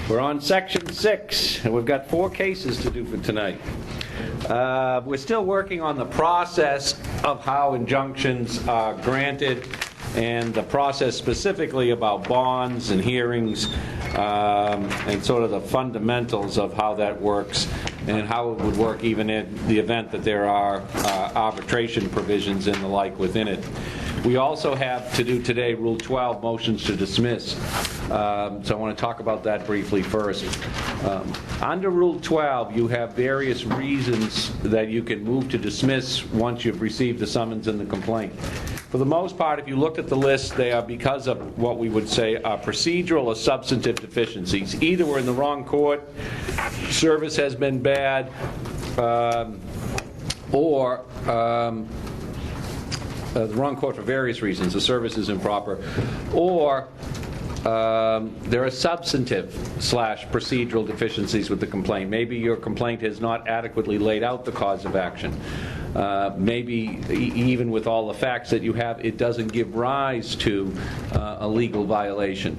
We're on Section 6, and we've got 4 cases to do for tonight. We're still working on the process of how injunctions are granted and the process specifically about bonds and hearings and sort of the fundamentals of how that works and how it would work even in the event that there are arbitration provisions and the like within it. We also have to do today Rule 12, motions to dismiss. So I want to talk about that briefly first. Under Rule 12, you have various reasons that you can move to dismiss once you've received the summons and the complaint. For the most part, if you look at the list, they are because of what we would say are procedural or substantive deficiencies. Either we're in the wrong court, service has been bad, or the wrong court for various reasons, the service is improper, or there are substantive / procedural deficiencies with the complaint. Maybe your complaint has not adequately laid out the cause of action. Maybe even with all the facts that you have, it doesn't give rise to a legal violation.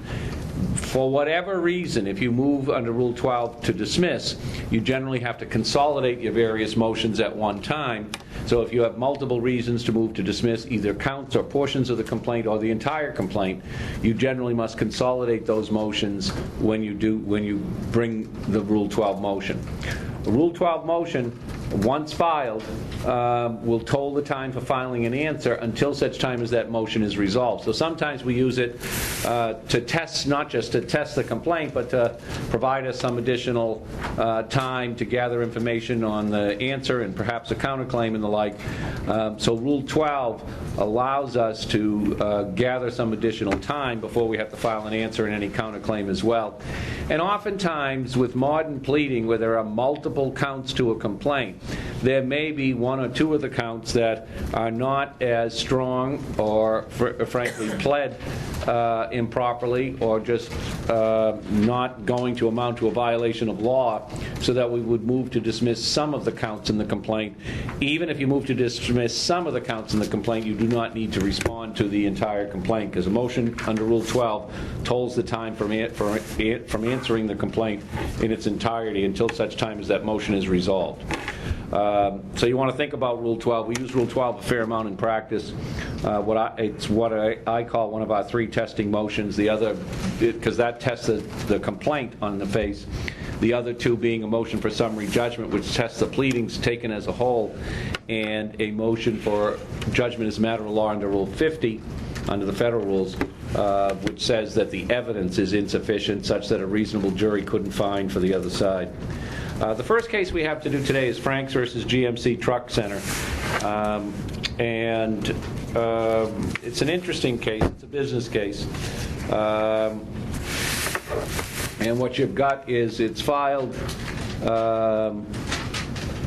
For whatever reason, if you move under Rule 12 to dismiss, you generally have to consolidate your various motions at one time. So if you have multiple reasons to move to dismiss, either counts or portions of the complaint or the entire complaint, you generally must consolidate those motions when you bring the Rule 12 motion. The Rule 12 motion, once filed, will toll the time for filing an answer until such time as that motion is resolved. So sometimes we use it to test, not just to test the complaint, but to provide us some additional time to gather information on the answer and perhaps a counterclaim and the like. So Rule 12 allows us to gather some additional time before we have to file an answer and any counterclaim as well. And oftentimes with modern pleading, where there are multiple counts to a complaint, there may be 1 or 2 of the counts that are not as strong or frankly pled improperly or just not going to amount to a violation of law, so that we would move to dismiss some of the counts in the complaint. Even if you move to dismiss some of the counts in the complaint, you do not need to respond to the entire complaint, because a motion under Rule 12 tolls the time from answering the complaint in its entirety until such time as that motion is resolved. So you want to think about Rule 12. We use Rule 12 a fair amount in practice. It's what I call one of our 3 testing motions. The other, because that tests the complaint on the face. The other 2 being a motion for summary judgment, which tests the pleadings taken as a whole, and a motion for judgment as a matter of law under Rule 50, under the federal rules, which says that the evidence is insufficient such that a reasonable jury couldn't find for the other side. The first case we have to do today is Franks versus GMC Truck Center. And it's an interesting case. It's a business case. And what you've got is it's filed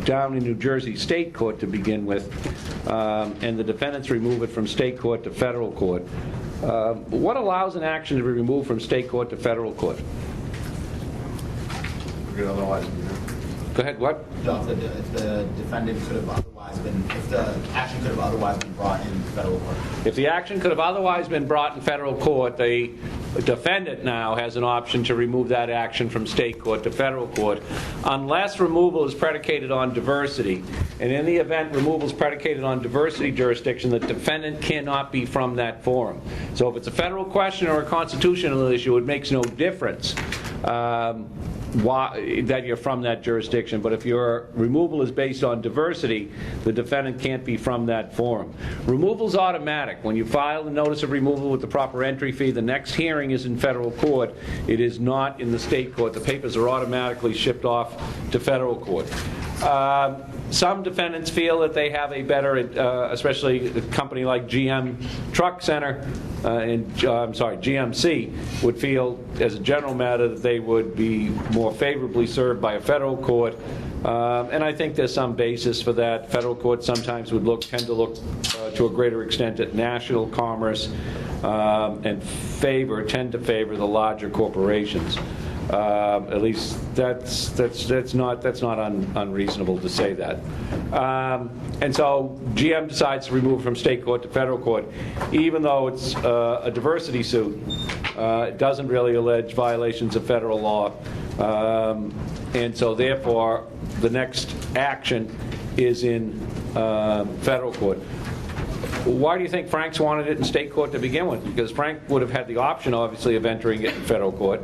down in New Jersey State Court to begin with, and the defendants remove it from State Court to Federal Court. What allows an action to be removed from State Court to Federal Court? Otherwise, go ahead. What? If the defendant could have otherwise been, if the action could have otherwise been brought in federal court. If the action could have otherwise been brought in federal court, the defendant now has an option to remove that action from State Court to Federal Court, unless removal is predicated on diversity. And in the event removal is predicated on diversity jurisdiction, the defendant cannot be from that forum. So if it's a federal question or a constitutional issue, it makes no difference that you're from that jurisdiction. But if your removal is based on diversity, the defendant can't be from that forum. Removal's automatic. When you file the notice of removal with the proper entry fee, the next hearing is in federal court. It is not in the state court. The papers are automatically shipped off to federal court. Some defendants feel that they have a better, especially a company like GM Truck Center, GMC, would feel, as a general matter, that they would be more favorably served by a federal court. And I think there's some basis for that. Federal courts sometimes tend to look to a greater extent at national commerce and tend to favor the larger corporations. At least that's not unreasonable to say that. And so GM decides to remove from state court to federal court, even though it's a diversity suit. It doesn't really allege violations of federal law, and so therefore the next action is in federal court. Why do you think Frank's wanted it in state court to begin with? Because Frank would have had the option, obviously, of entering it in federal court.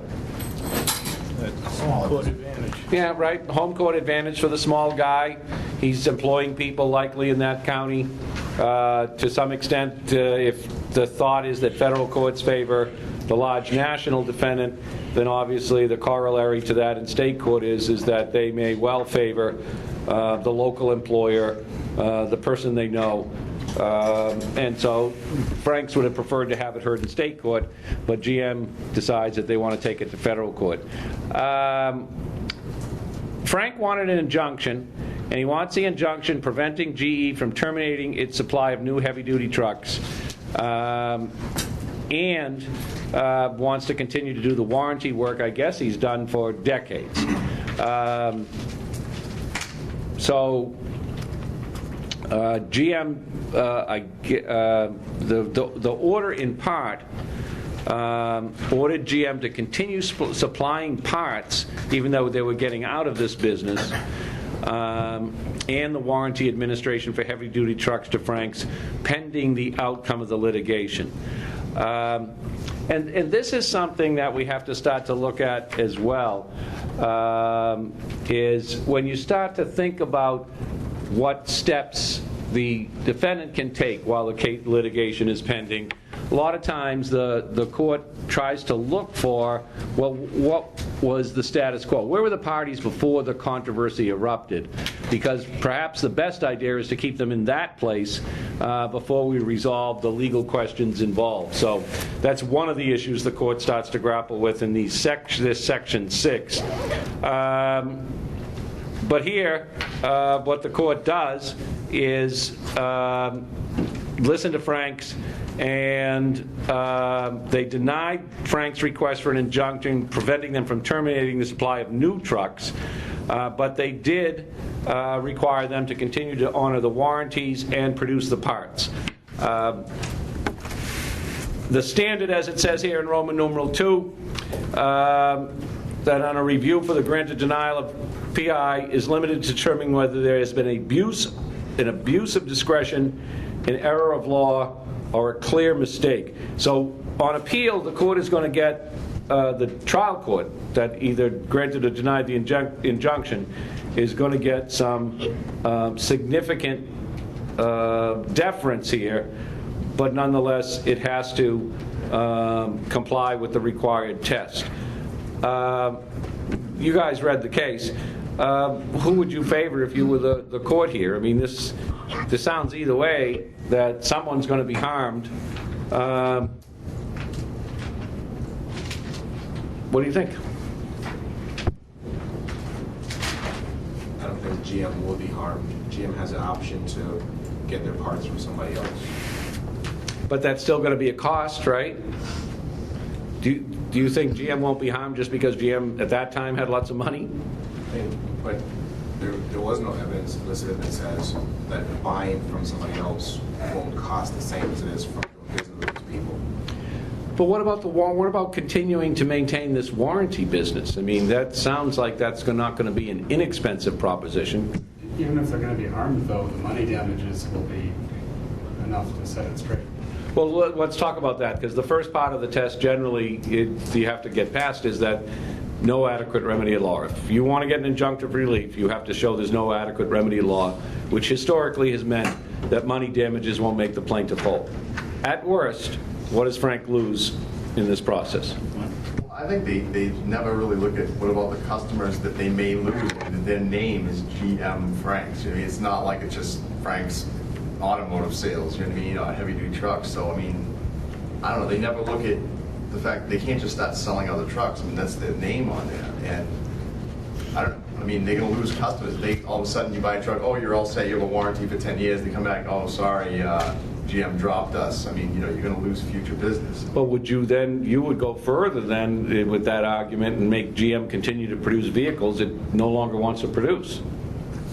Home court advantage. Yeah, right. Home court advantage for the small guy. He's employing people likely in that county. To some extent, if the thought is that federal courts favor the large national defendant, then obviously the corollary to that in state court is that they may well favor the local employer, the person they know. And so Franks would have preferred to have it heard in state court, but GM decides that they want to take it to federal court. Frank wanted an injunction, and he wants the injunction preventing GE from terminating its supply of new heavy-duty trucks, and wants to continue to do the warranty work, I guess he's done for decades. GM, the order in part ordered GM to continue supplying parts, even though they were getting out of this business, and the warranty administration for heavy-duty trucks to Franks, pending the outcome of the litigation. And this is something that we have to start to look at as well, is when you start to think about what steps the defendant can take while the litigation is pending. A lot of times the court tries to look for, well, what was the status quo? Where were the parties before the controversy erupted? Because perhaps the best idea is to keep them in that place before we resolve the legal questions involved. So that's one of the issues the court starts to grapple with in this Section 6. But here, what the court does is listen to Franks, and they denied Frank's request for an injunction preventing them from terminating the supply of new trucks, but they did require them to continue to honor the warranties and produce the parts. The standard, as it says here in Roman numeral 2, that on a review for the granted denial of PI is limited to determining whether there has been an abuse of discretion, an error of law, or a clear mistake. So on appeal, the court is going to get the trial court that either granted or denied the injunction is going to get some significant deference here, but nonetheless it has to comply with the required test. You guys read the case. Who would you favor if you were the court here? I mean, this sounds either way that someone's going to be harmed. What do you think? I don't think GM will be harmed. GM has an option to get their parts from somebody else. But that's still going to be a cost, right? Do you think GM won't be harmed just because GM at that time had lots of money? But there was no evidence elicited that says that buying from somebody else won't cost the same as it is from doing business with these people. But what about continuing to maintain this warranty business? I mean, that sounds like that's not going to be an inexpensive proposition. Even if they're going to be harmed, though, the money damages will be enough to set it straight. Well, let's talk about that, because the first part of the test generally you have to get past is that no adequate remedy at law. If you want to get an injunctive relief, you have to show there's no adequate remedy at law, which historically has meant that money damages won't make the plaintiff whole. At worst, what does Frank lose in this process? I think they never really look at what about the customers that they may lose. Their name is GM Franks. I mean, it's not like it's just Frank's automotive sales, you know what I mean, heavy duty trucks. So I mean, I don't know, they never look at the fact they can't just start selling other trucks. I mean, that's their name on there, and I don't know, I mean, they're going to lose customers. They all of a sudden you buy a truck, oh, you're all set, you have a warranty for 10 years, they come back, oh, sorry, GM dropped us, I mean, you know, you're gonna lose future business. But would you then, you would go further then with that argument and make GM continue to produce vehicles it no longer wants to produce,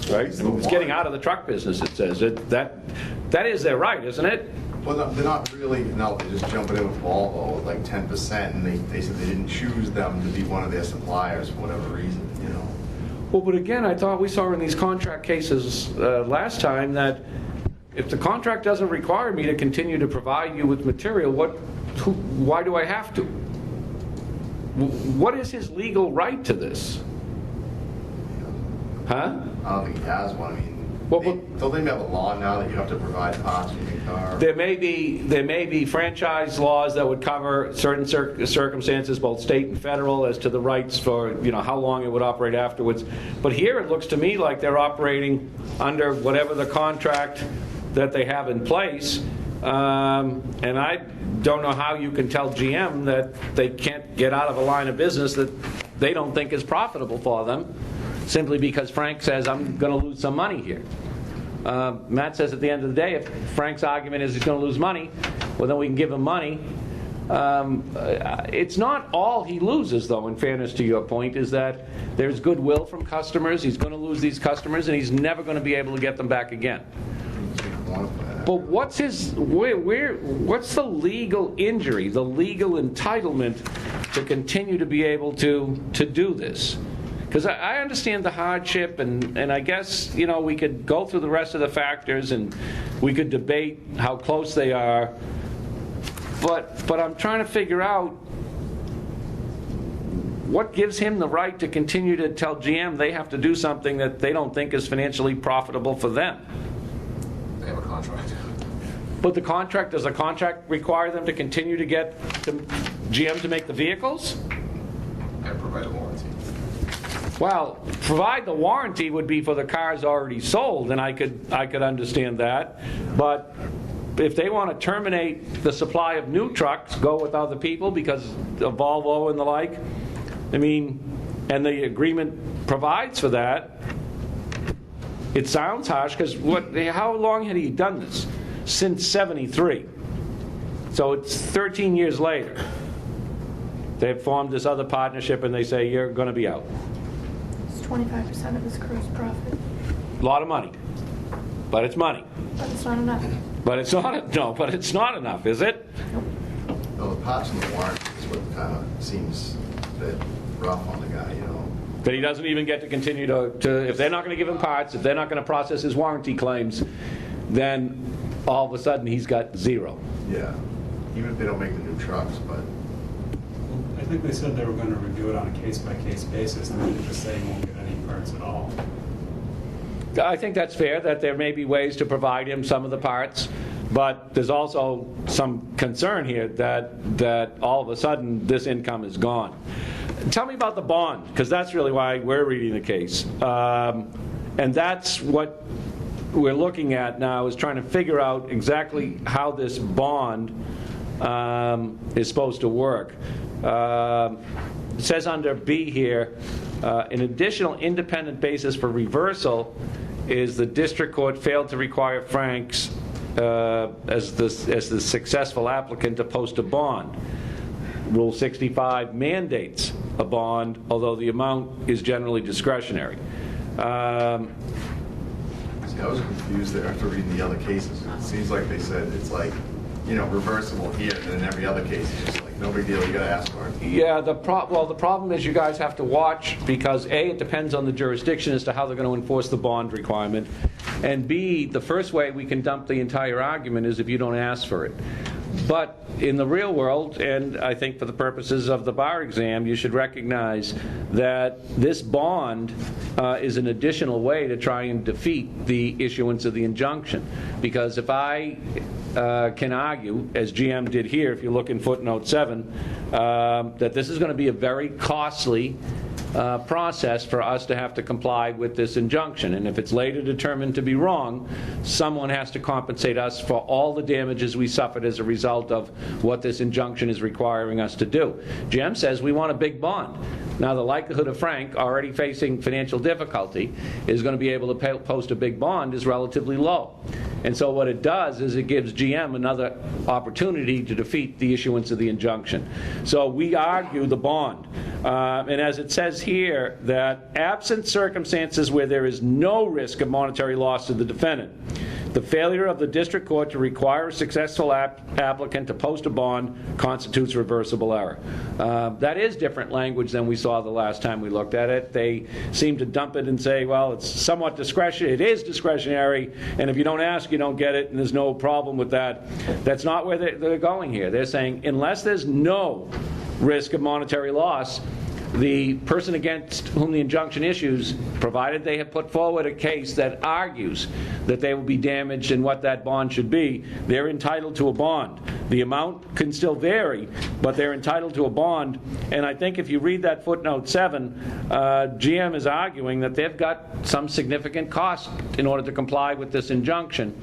right? It's getting out of the truck business, it says. That is their right, isn't it? Well, no, they're not really, no, they're just jumping in with Volvo at like 10%, and they said they didn't choose them to be one of their suppliers for whatever reason, you know? Well, but again, I thought we saw in these contract cases last time that if the contract doesn't require me to continue to provide you with material, why do I have to? What is his legal right to this? Huh? I don't think he has one, I mean, Well, don't they have a law now that you have to provide parts for your car? There may be franchise laws that would cover certain circumstances, both state and federal, as to the rights for, you know, how long it would operate afterwards. But here it looks to me like they're operating under whatever the contract that they have in place. And I don't know how you can tell GM that they can't get out of a line of business that they don't think is profitable for them, simply because Frank says, I'm going to lose some money here. Matt says at the end of the day, if Frank's argument is he's going to lose money, well, then we can give him money. It's not all he loses, though, in fairness to your point, is that there's goodwill from customers. He's going to lose these customers, and he's never going to be able to get them back again. But what's what's the legal injury, the legal entitlement to continue to be able to do this? Because I understand the hardship, and I guess, you know, we could go through the rest of the factors and we could debate how close they are, but I'm trying to figure out what gives him the right to continue to tell GM they have to do something that they don't think is financially profitable for them. They have a contract. But does the contract require them to continue to get GM to make the vehicles? And provide a warranty. Well, provide the warranty would be for the cars already sold, and I could understand that. But if they want to terminate the supply of new trucks, go with other people because of Volvo and the like, I mean, and the agreement provides for that, it sounds harsh because how long had he done this? Since '73. So it's 13 years later. They've formed this other partnership and they say, you're going to be out. 25% of his gross profit. A lot of money. But it's money. But it's not enough. But it's not enough, is it? No, the parts and the warranty is what kind of seems a bit rough on the guy, you know? That he doesn't even get to continue to if they're not going to give him parts, if they're not going to process his warranty claims, then all of a sudden he's got zero. Yeah, even if they don't make the new trucks, but... I think they said they were going to review it on a case-by-case basis, and they're just saying won't get any parts at all. I think that's fair, that there may be ways to provide him some of the parts, but there's also some concern here that all of a sudden this income is gone. Tell me about the bond, because that's really why we're reading the case. And that's what we're looking at now, is trying to figure out exactly how this bond is supposed to work. It says under B here, an additional independent basis for reversal is the district court failed to require Franks as the successful applicant to post a bond. Rule 65 mandates a bond, although the amount is generally discretionary. See, I was confused there after reading the other cases. It seems like they said it's like, you know, reversible here, and then every other case is just like, no big deal, you gotta ask for it. Yeah, the problem is you guys have to watch, because A, it depends on the jurisdiction as to how they're going to enforce the bond requirement, and B, the first way we can dump the entire argument is if you don't ask for it. But in the real world, and I think for the purposes of the bar exam, you should recognize that this bond is an additional way to try and defeat the issuance of the injunction. Because if I can argue, as GM did here, if you look in footnote 7, that this is going to be a very costly process for us to have to comply with this injunction. And if it's later determined to be wrong, someone has to compensate us for all the damages we suffered as a result of what this injunction is requiring us to do. GM says we want a big bond. Now, the likelihood of Frank, already facing financial difficulty, is going to be able to post a big bond is relatively low. And so what it does is it gives GM another opportunity to defeat the issuance of the injunction. So we argue the bond. And as it says here, that absent circumstances where there is no risk of monetary loss to the defendant, the failure of the district court to require a successful applicant to post a bond constitutes reversible error. That is different language than we saw the last time we looked at it. They seem to dump it and say, well, it's somewhat discretionary. It is discretionary, and if you don't ask, you don't get it, and there's no problem with that. That's not where they're going here. They're saying, unless there's no risk of monetary loss, the person against whom the injunction issues, provided they have put forward a case that argues that they will be damaged and what that bond should be, they're entitled to a bond. The amount can still vary, but they're entitled to a bond. And I think if you read that footnote 7, GM is arguing that they've got some significant cost in order to comply with this injunction,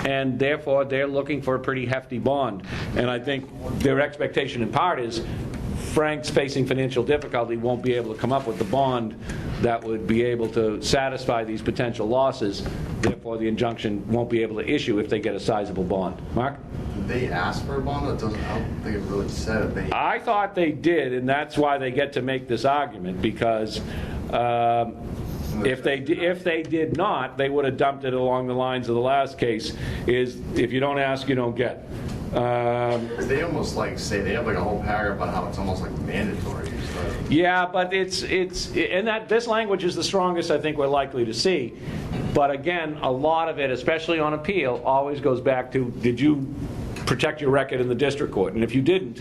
and therefore they're looking for a pretty hefty bond. And I think their expectation in part is Frank's facing financial difficulty, won't be able to come up with the bond that would be able to satisfy these potential losses. Therefore, the injunction won't be able to issue if they get a sizable bond. Mark? Did they ask for a bond? I don't think it really said it. I thought they did, and that's why they get to make this argument, because if they did not, they would have dumped it along the lines of the last case, is if you don't ask, you don't get. They almost say they have a whole paragraph about how it's almost like mandatory. Yeah, but it's and that this language is the strongest I think we're likely to see. But again, a lot of it, especially on appeal, always goes back to, did you protect your record in the district court? And if you didn't,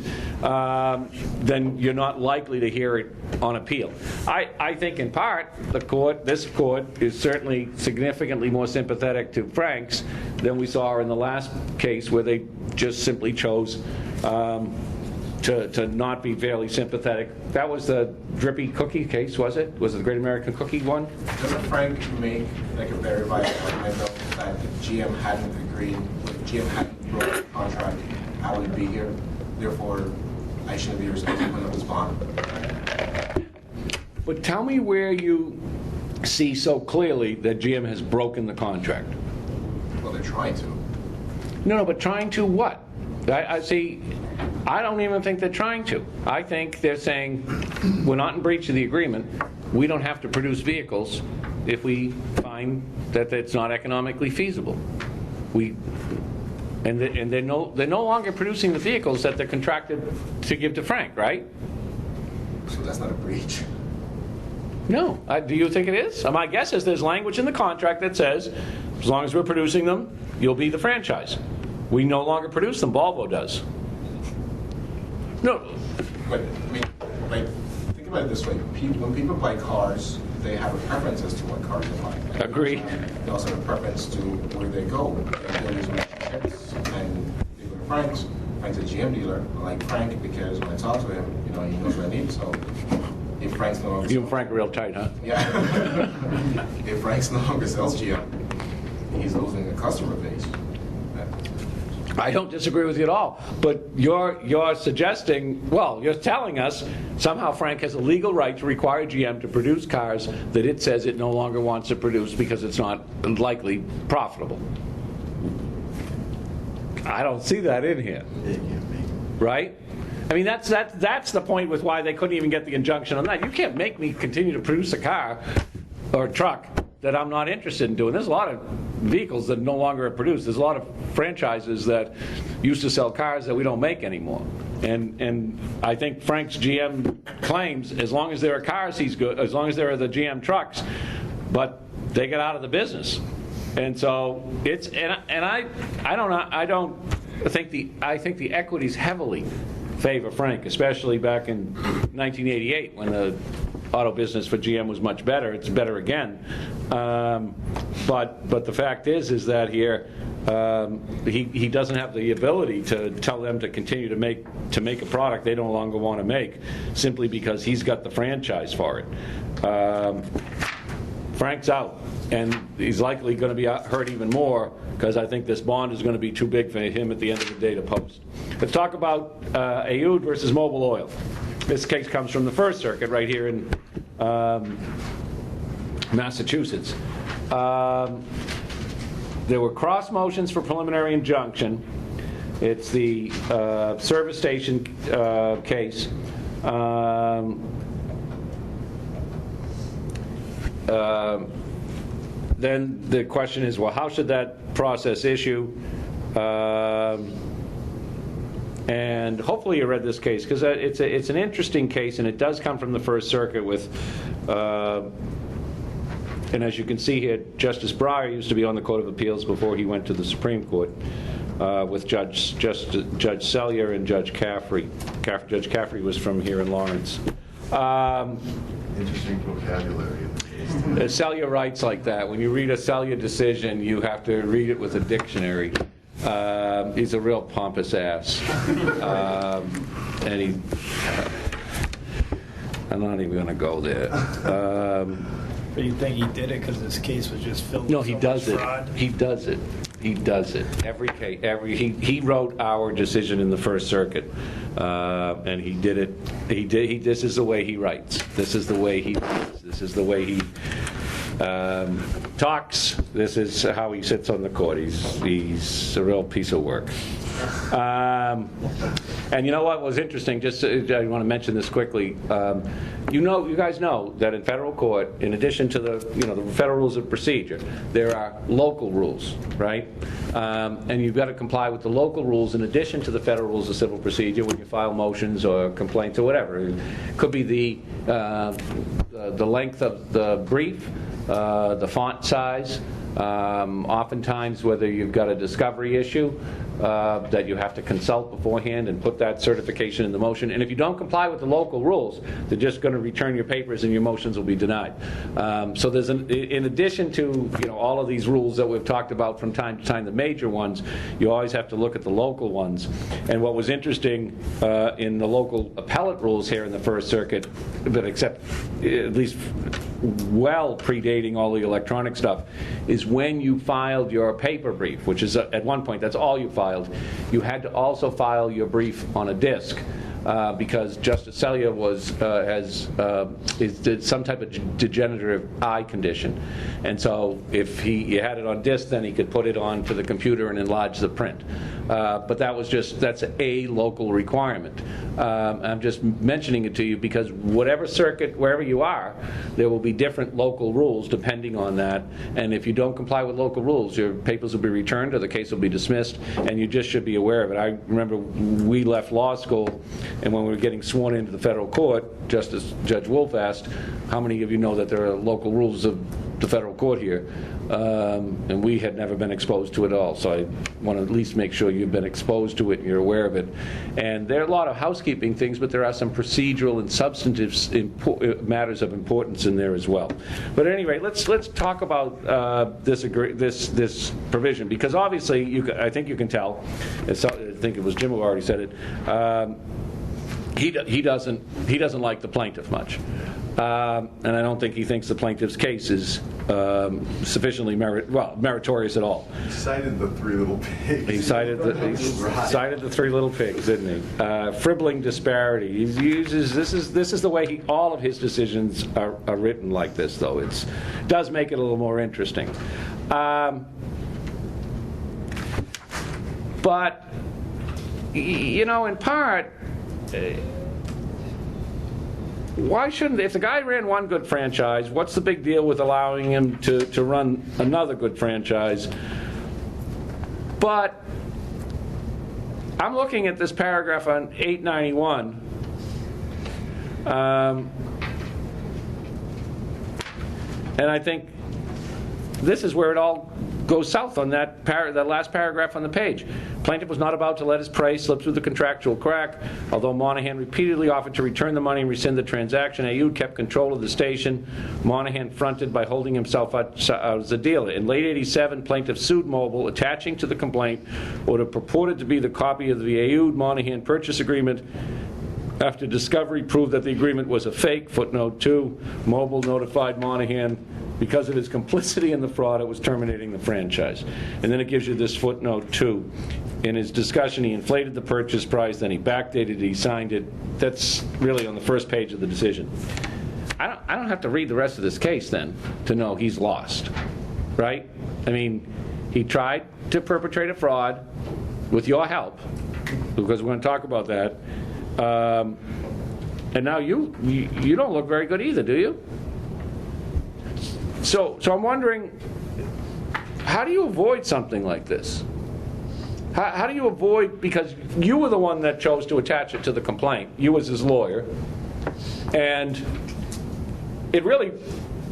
then you're not likely to hear it on appeal. I think in part this court is certainly significantly more sympathetic to Frank's than we saw in the last case, where they just simply chose to not be fairly sympathetic. That was the Drippy Cookie case, was it? Was it the Great American Cookie one? Doesn't Frank make like a very viable argument though, that if GM hadn't agreed, if GM hadn't broke the contract, I wouldn't be here. Therefore, I shouldn't be responsible for this bond. But tell me where you see so clearly that GM has broken the contract. Well, they're trying to. No, but trying to what? I see. I don't even think they're trying to. I think they're saying, we're not in breach of the agreement. We don't have to produce vehicles if we find that it's not economically feasible. And they're no longer producing the vehicles that they're contracted to give to Frank, right? So that's not a breach. No. Do you think it is? My guess is there's language in the contract that says, as long as we're producing them, you'll be the franchise. We no longer produce them. Volvo does. No. But I mean, like, think about it this way: when people buy cars, they have a preference as to what cars they buy. And Agreed. They also have a preference to where they go. And dealers make trips, and they go to Frank's. Frank's a GM dealer. I like Frank because when I talk to him, he knows what I need. So if Frank's no longer You and Frank are real tight, huh? yeah, if Frank's no longer sells GM, he's losing a customer base. I don't disagree with you at all, but you're suggesting, well, you're telling us somehow Frank has a legal right to require GM to produce cars that it says it no longer wants to produce because it's not likely profitable. I don't see that in here, right? I mean, that's the point with why they couldn't even get the injunction on that. You can't make me continue to produce a car or a truck that I'm not interested in doing. There's a lot of vehicles that no longer are produced. There's a lot of franchises that used to sell cars that we don't make anymore. And I think Frank's GM claims, as long as there are cars, he's good. As long as there are the GM trucks, but they get out of the business. And so it's I think the equities heavily favor Frank, especially back in 1988 when the auto business for GM was much better. It's better again. But the fact is that here he doesn't have the ability to tell them to continue to make a product they no longer want to make simply because he's got the franchise for it. Frank's out, and he's likely going to be hurt even more because I think this bond is going to be too big for him at the end of the day to post. Let's talk about Ayoud versus Mobil Oil. This case comes from the First Circuit right here in there were cross motions for preliminary injunction. It's the service station case. Then the question is, well, how should that process issue? And hopefully you read this case, because it's an interesting case, and it does come from the First Circuit with, and as you can see here, Justice Breyer used to be on the Court of Appeals before he went to the Supreme Court, with Judge Sellier and Judge Caffrey. Judge Caffrey was from here in Lawrence. Interesting vocabulary in the case. Sellier writes like that. When you read a Sellier decision, you have to read it with a dictionary. He's a real pompous ass. And I'm not even going to go there. But you think he did it because this case was just filled No, with he so does much it. fraud? He does it. He does it. Every case, he wrote our decision in the First Circuit, and he did it. This is the way he writes. This is the way he writes. This is the way he talks. This is how he sits on the court. He's a real piece of work. And you know what was interesting? Just I want to mention this quickly. You guys know that in federal court, in addition to the federal rules of procedure, there are local rules, right? And you've got to comply with the local rules in addition to the federal rules of civil procedure when you file motions or complaints or whatever. It could be the length of the brief, the font size. Oftentimes, whether you've got a discovery issue that you have to consult beforehand and put that certification in the motion. And if you don't comply with the local rules, they're just going to return your papers and your motions will be denied. So there's in addition to all of these rules that we've talked about from time to time, the major ones, you always have to look at the local ones. And what was interesting in the local appellate rules here in the First Circuit, but except at least well predating all the electronic stuff, is when you filed your paper brief, which is at one point that's all you filed, you had to also file your brief on a disc. Because Justice Sellier did some type of degenerative eye condition, and so if you had it on disc, then he could put it onto the computer and enlarge the print. But that's a local requirement. I'm just mentioning it to you because whatever circuit, wherever you are, there will be different local rules depending on that. And if you don't comply with local rules, your papers will be returned or the case will be dismissed, and you just should be aware of it. I remember we left law school, and when we were getting sworn into the federal court, Judge Wolf asked, how many of you know that there are local rules of the federal court here? And we had never been exposed to it all, so I want to at least make sure you've been exposed to it and you're aware of it. And there are a lot of housekeeping things, but there are some procedural and substantive matters of importance in there as well. But at any rate, let's talk about this provision, because obviously I think you can tell. I think it was Jim who already said it. He doesn't like the plaintiff much. And I don't think he thinks the plaintiff's case is sufficiently meritorious at all. He cited the three little pigs. He cited the three little pigs, didn't he? Fribbling disparity. He uses this is the way all of his decisions are written like this, though. It does make it a little more interesting. But in part. Why shouldn't, if the guy ran one good franchise, what's the big deal with allowing him to run another good franchise? But I'm looking at this paragraph on 891. And I think this is where it all goes south on that last paragraph on the page. Plaintiff was not about to let his prey slip through the contractual crack. Although Monahan repeatedly offered to return the money and rescind the transaction, Ayoud kept control of the station. Monahan fronted by holding himself out as the dealer. In late '87, plaintiff sued Mobil, attaching to the complaint what had purported to be the copy of the Ayoud-Monahan purchase agreement. After discovery proved that the agreement was a fake, footnote 2, Mobil notified Monahan because of his complicity in the fraud, it was terminating the franchise. And then it gives you this footnote 2. In his discussion, he inflated the purchase price, then he backdated it, he signed it. That's really on the first page of the decision. I don't have to read the rest of this case then to know he's lost, right? I mean, He tried to perpetrate a fraud with your help, because we're going to talk about that. And now you don't look very good either, do you? So I'm wondering, how do you avoid something like this? How do you avoid, because you were the one that chose to attach it to the complaint, you as his lawyer, and it really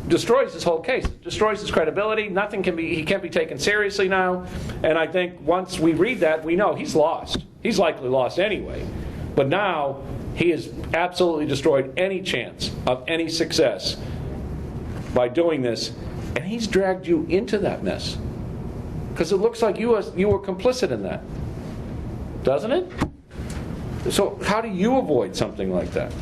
destroys his whole case. It destroys his credibility. He can't be taken seriously now. And I think once we read that, we know he's lost. He's likely lost anyway. But now he has absolutely destroyed any chance of any success by doing this, and he's dragged you into that mess. Because it looks like you were complicit in that. Doesn't it? So how do you avoid something like that?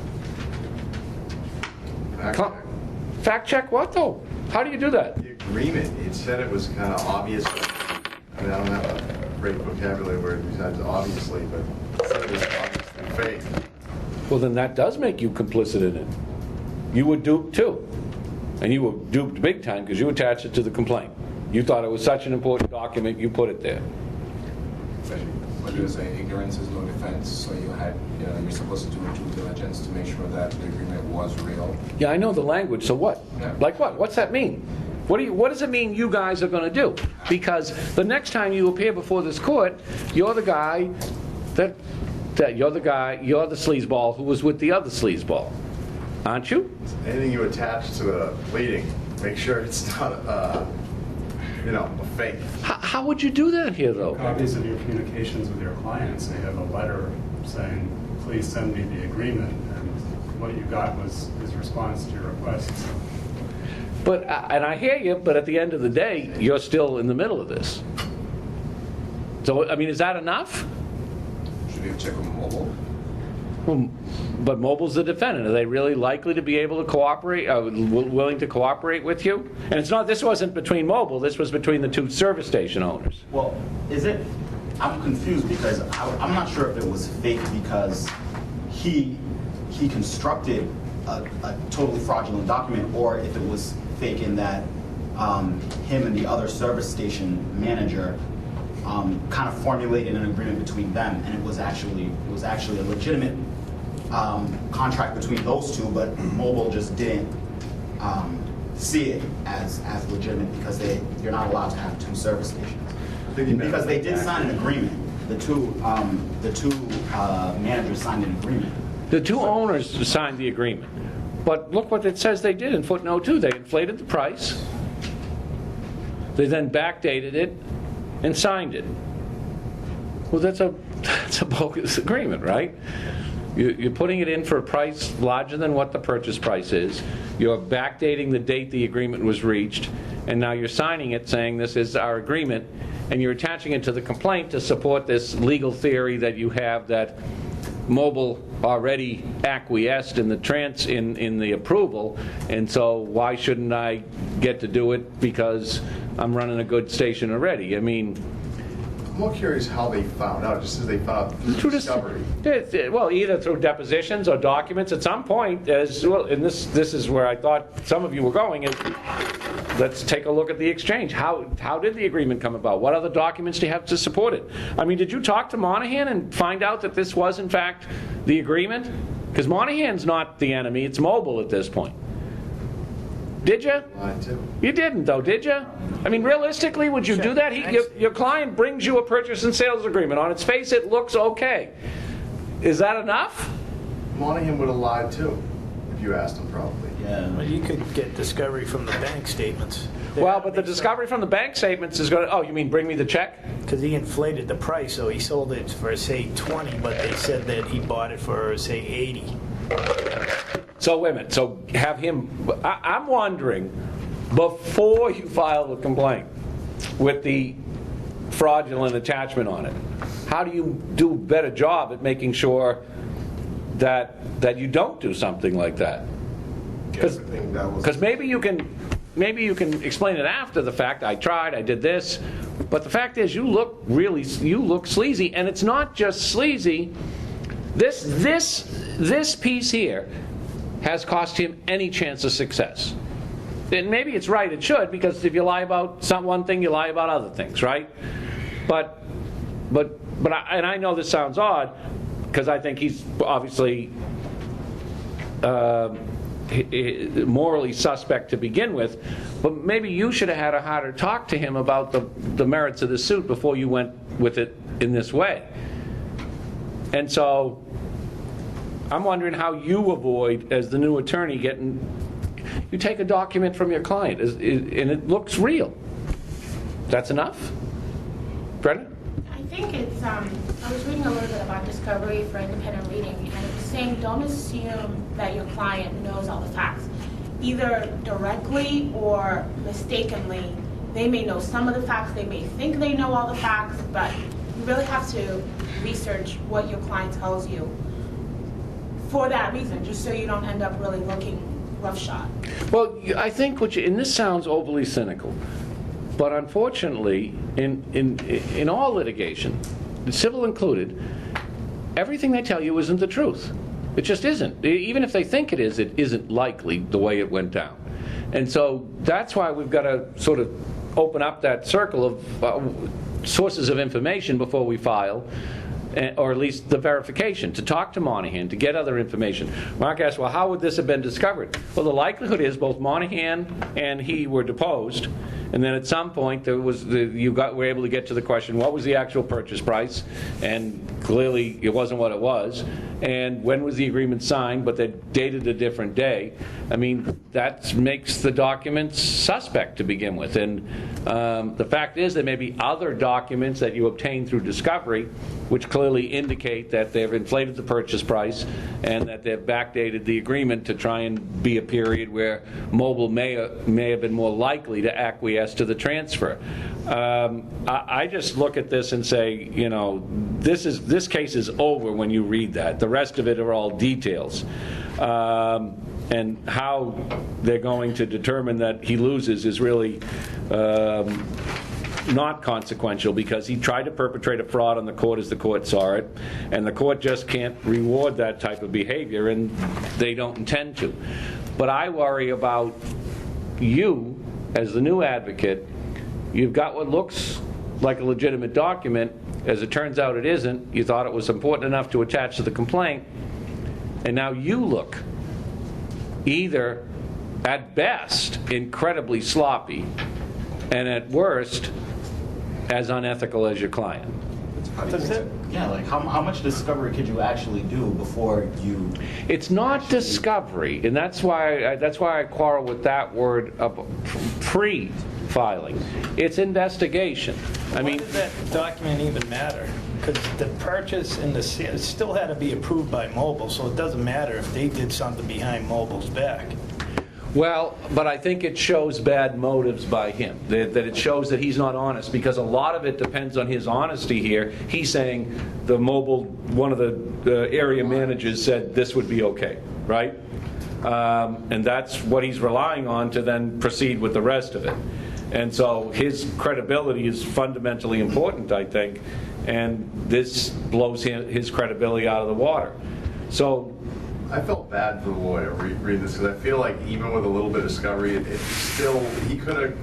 Fact check what, though? How do you do that? The agreement, it said it was kind of obvious. I mean, I don't have a great vocabulary word besides obviously, but it said it was obviously fake. Well, then that does make you complicit in it. You were duped, too. And you were duped big time because you attached it to the complaint. You thought it was such an important document, you put it there. But you say ignorance is no defense, so you're supposed to do due diligence to make sure that the agreement was real. Yeah, I know the language, so what? Yeah. Like what? What's that mean? What does it mean you guys are going to do? Because the next time you appear before this court, you're the guy you're the sleazeball who was with the other sleazeball. Aren't you? Anything you attach to the pleading, make sure it's not a fake. How would you do that here, though? Copies of your communications with your clients, they have a letter saying, please send me the agreement, and what you got was his response to your requests. But and I hear you, but at the end of the day, you're still in the middle of this. So, I mean, is that enough? Should we have checked with mobile? Well, but Mobile's the defendant. Are they really likely to be able to cooperate, willing to cooperate with you? And it's not. This wasn't between Mobile. This was between the two service station owners. Well, I'm confused because I'm not sure if it was fake because he constructed a totally fraudulent document, or if it was fake in that him and the other service station manager kind of formulated an agreement between them, and it was actually a legitimate contract between those two, but Mobile just didn't see it as legitimate because you're not allowed to have two service stations. Because they did sign an agreement. The two managers signed an agreement. The two owners signed the agreement. But look what it says they did in footnote 2. They inflated the price. They then backdated it and signed it. Well, that's a bogus agreement, right? You're putting it in for a price larger than what the purchase price is. You're backdating the date the agreement was reached, and now you're signing it saying this is our agreement, and you're attaching it to the complaint to support this legal theory that you have that Mobile already acquiesced in the approval, and so why shouldn't I get to do it because I'm running a good station already? I mean, I'm more curious how they found out, just as they found out through discovery. Well, either through depositions or documents at some point, as well, and this is where I thought some of you were going, is let's take a look at the exchange. How did the agreement come about? What other documents do you have to support it? I mean, did you talk to Monahan and find out that this was, in fact, the agreement? Because Monahan's not the enemy, it's Mobile at this point. Did you? Lied too. You didn't, though, did you? I mean, realistically, would you do that? Your client brings you a purchase and sales agreement. On its face, it looks okay. Is that enough? Monahan would have lied too, if you asked him probably. Yeah. Well, you could get discovery from the bank statements. Well, but the discovery from the bank statements is going to, oh, you mean bring me the check? Because he inflated the price, so he sold it for, say, 20, but they said that he bought it for, say, 80. So wait a minute. So have him. I'm wondering, before you file the complaint with the fraudulent attachment on it, how do you do a better job at making sure that you don't do something like that? Because maybe you can explain it after the fact. I tried. I did this. But the fact is, you look sleazy, and it's not just sleazy. This piece here has cost him any chance of success. And maybe it's right, it should, because if you lie about one thing, you lie about other things, right? But I know this sounds odd, because I think he's obviously morally suspect to begin with, but maybe you should have had a harder talk to him about the merits of the suit before you went with it in this way. And so I'm wondering how you avoid, as the new attorney, you take a document from your client and it looks real. That's enough? Brenda? I think it's, I was reading a little bit about discovery for independent reading, and it was saying don't assume that your client knows all the facts. Either directly or mistakenly, they may know some of the facts, they may think they know all the facts, but you really have to research what your client tells you for that reason, just so you don't end up really looking roughshod. Well, I think and this sounds overly cynical, but unfortunately, in all litigation, civil included, everything they tell you isn't the truth. It just isn't. Even if they think it isn't likely the way it went down. And so that's why we've got to sort of open up that circle of sources of information before we file, or at least the verification, to talk to Monahan, to get other information. Mark asked, well, how would this have been discovered? Well, the likelihood is both Monahan and he were deposed, and then at some point were able to get to the question, what was the actual purchase price? And clearly it wasn't what it was. And when was the agreement signed, but they dated a different day. I mean, that makes the documents suspect to begin with. And the fact is there may be other documents that you obtain through discovery which clearly indicate that they've inflated the purchase price and that they've backdated the agreement to try and be a period where Mobil may have been more likely to acquiesce to the transfer. I just look at this and say, this case is over when you read that. The rest of it are all details. And how they're going to determine that he loses is really not consequential, because he tried to perpetrate a fraud on the court as the court saw it, and the court just can't reward that type of behavior, and they don't intend to. But I worry about you as the new advocate. You've got what looks like a legitimate document. As it turns out, it isn't. You thought it was important enough to attach to the complaint, and now you look either, at best, incredibly sloppy, and at worst, as unethical as your client. Yeah, like how much discovery could you actually do before you? It's not discovery, and that's why I quarrel with that word of pre-filing. It's investigation. I mean, why does that document even matter? Because the purchase and the sale still had to be approved by Mobil, so it doesn't matter if they did something behind Mobil's back. well, but I think it shows bad motives by him, that it shows that he's not honest, because a lot of it depends on his honesty here. He's saying one of the area managers said this would be okay, right? And that's what he's relying on to then proceed with the rest of it. And so his credibility is fundamentally important, I think, and this blows his credibility out of the water. So I felt bad for the lawyer reading this, because I feel like even with a little bit of discovery, it still, he could have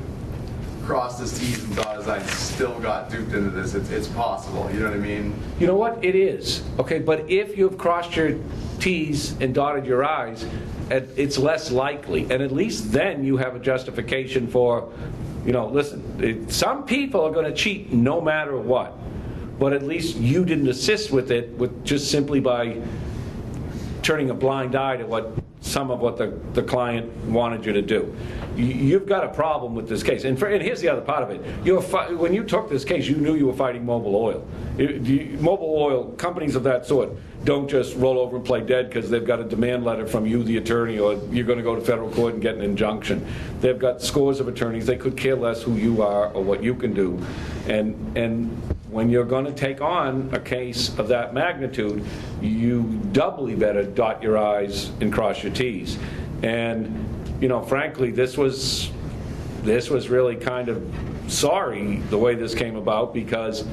crossed his T's and dotted his I's, still got duped into this. It's possible, you know what I mean? you know what? It is. Okay, but if you've crossed your T's and dotted your I's, it's less likely. And at least then you have a justification for, listen, some people are going to cheat no matter what. But at least you didn't assist with it just simply by turning a blind eye to some of what the client wanted you to do. You've got a problem with this case. And here's the other part of it. When you took this case, you knew you were fighting Mobil Oil. Mobil Oil, companies of that sort, don't just roll over and play dead because they've got a demand letter from you, the attorney, or you're going to go to federal court and get an injunction. They've got scores of attorneys. They could care less who you are or what you can do. And when you're going to take on a case of that magnitude, you doubly better dot your I's and cross your T's. And frankly, this was really kind of sorry the way this came about, because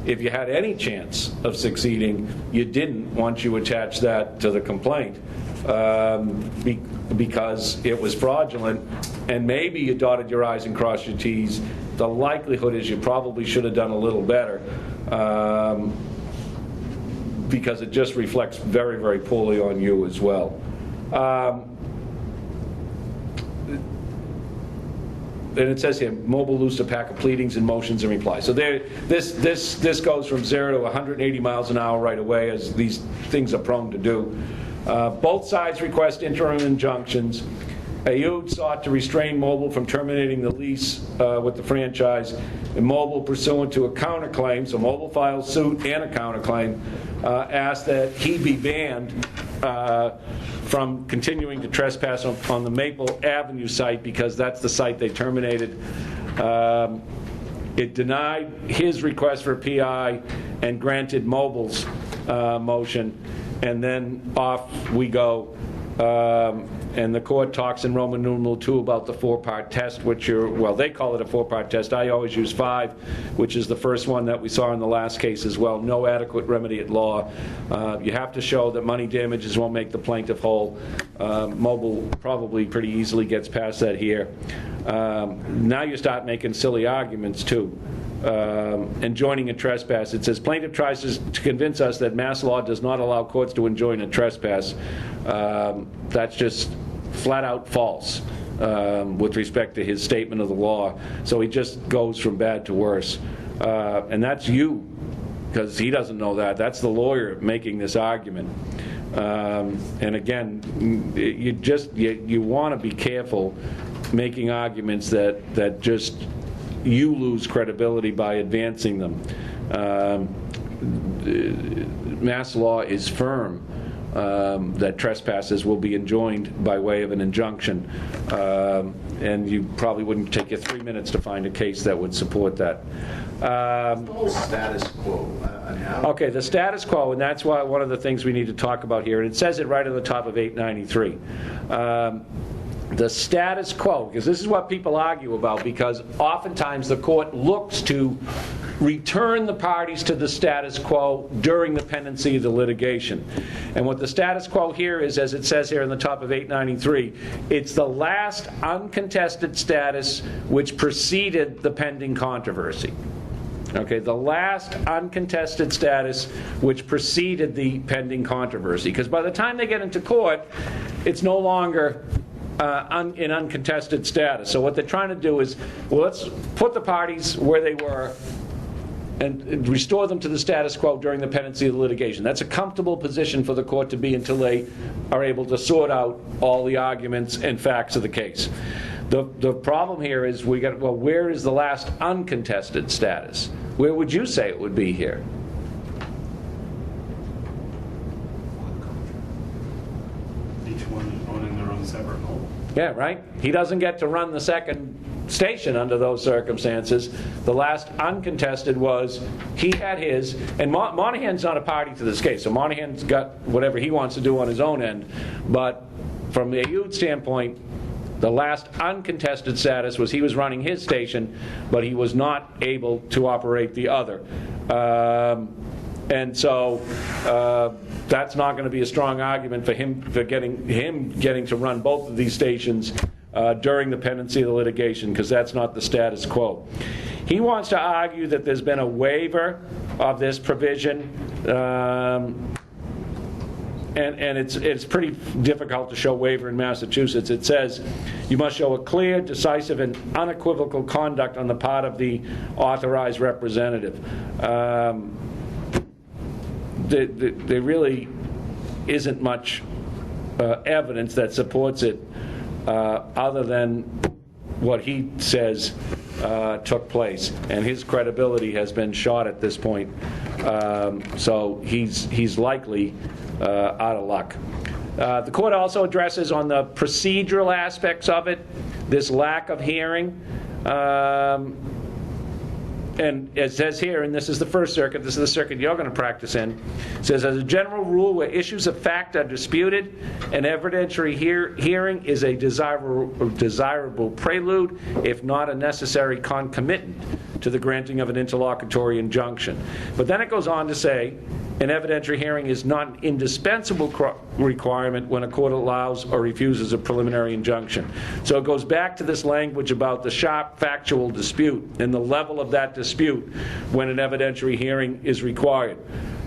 if you had any chance of succeeding, you didn't once you attach that to the complaint. because it was fraudulent, and maybe you dotted your I's and crossed your T's, the likelihood is you probably should have done a little better, because it just reflects very, very poorly on you as well. And it says here, Mobile loosed a pack of pleadings and motions and replies. So this goes from 0 to 180 miles an hour right away, as these things are prone to do. Both sides request interim injunctions. Ayud sought to restrain Mobile from terminating the lease with the franchise, and Mobile, pursuant to a counterclaim, so Mobile files suit and a counterclaim, asked that he be banned from continuing to trespass on the Maple Avenue site, because that's the site they terminated. It denied his request for PI and granted Mobile's motion, and then off we go. And the court talks in Roman numeral 2 about the 4-part test, which they call it a 4-part test. I always use 5, which is the first one that we saw in the last case as well. No adequate remedy at law. You have to show that money damages won't make the plaintiff whole. Mobile probably pretty easily gets past that here. Now you start making silly arguments too. Enjoining a trespass. It says plaintiff tries to convince us that mass law does not allow courts to enjoin a trespass. That's just flat out false with respect to his statement of the law. So he just goes from bad to worse. And that's you, because he doesn't know that. That's the lawyer making this argument. And again, you want to be careful making arguments that just you lose credibility by advancing them. Mass law is firm that trespasses will be enjoined by way of an injunction, and you probably wouldn't take you 3 minutes to find a case that would support that. Status quo. Okay, the status quo, and that's why one of the things we need to talk about here, and it says it right on the top of 893. The status quo, because this is what people argue about, because oftentimes the court looks to return the parties to the status quo during the pendency of the litigation. And what the status quo here is, as it says here on the top of 893, it's the last uncontested status which preceded the pending controversy. Okay, the last uncontested status which preceded the pending controversy. Because by the time they get into court, it's no longer in uncontested status. So what they're trying to do is, well, let's put the parties where they were and restore them to the status quo during the pendency of the litigation. That's a comfortable position for the court to be until they are able to sort out all the arguments and facts of the case. The problem here is where is the last uncontested status? Where would you say it would be here? Each one owning their own separate mobile. Yeah, right? He doesn't get to run the second station under those circumstances. The last uncontested was he had his, and Monahan's not a party to this case, so Monahan's got whatever he wants to do on his own end. But from the Ayud standpoint, the last uncontested status was he was running his station, but he was not able to operate the other. And so that's not going to be a strong argument for getting to run both of these stations during the pendency of the litigation, because that's not the status quo. He wants to argue that there's been a waiver of this provision, and it's pretty difficult to show waiver in Massachusetts. It says you must show a clear, decisive, and unequivocal conduct on the part of the authorized representative. There really isn't much evidence that supports it other than what he says took place, and his credibility has been shot at this point. So he's likely out of luck. The court also addresses on the procedural aspects of it, this lack of hearing. And it says here, and this is the First Circuit, this is the circuit you're going to practice in, it says, as a general rule, where issues of fact are disputed, an evidentiary hearing is a desirable prelude, if not a necessary concomitant to the granting of an interlocutory injunction. But then it goes on to say, an evidentiary hearing is not an indispensable requirement when a court allows or refuses a preliminary injunction. So it goes back to this language about the sharp factual dispute and the level of that dispute when an evidentiary hearing is required.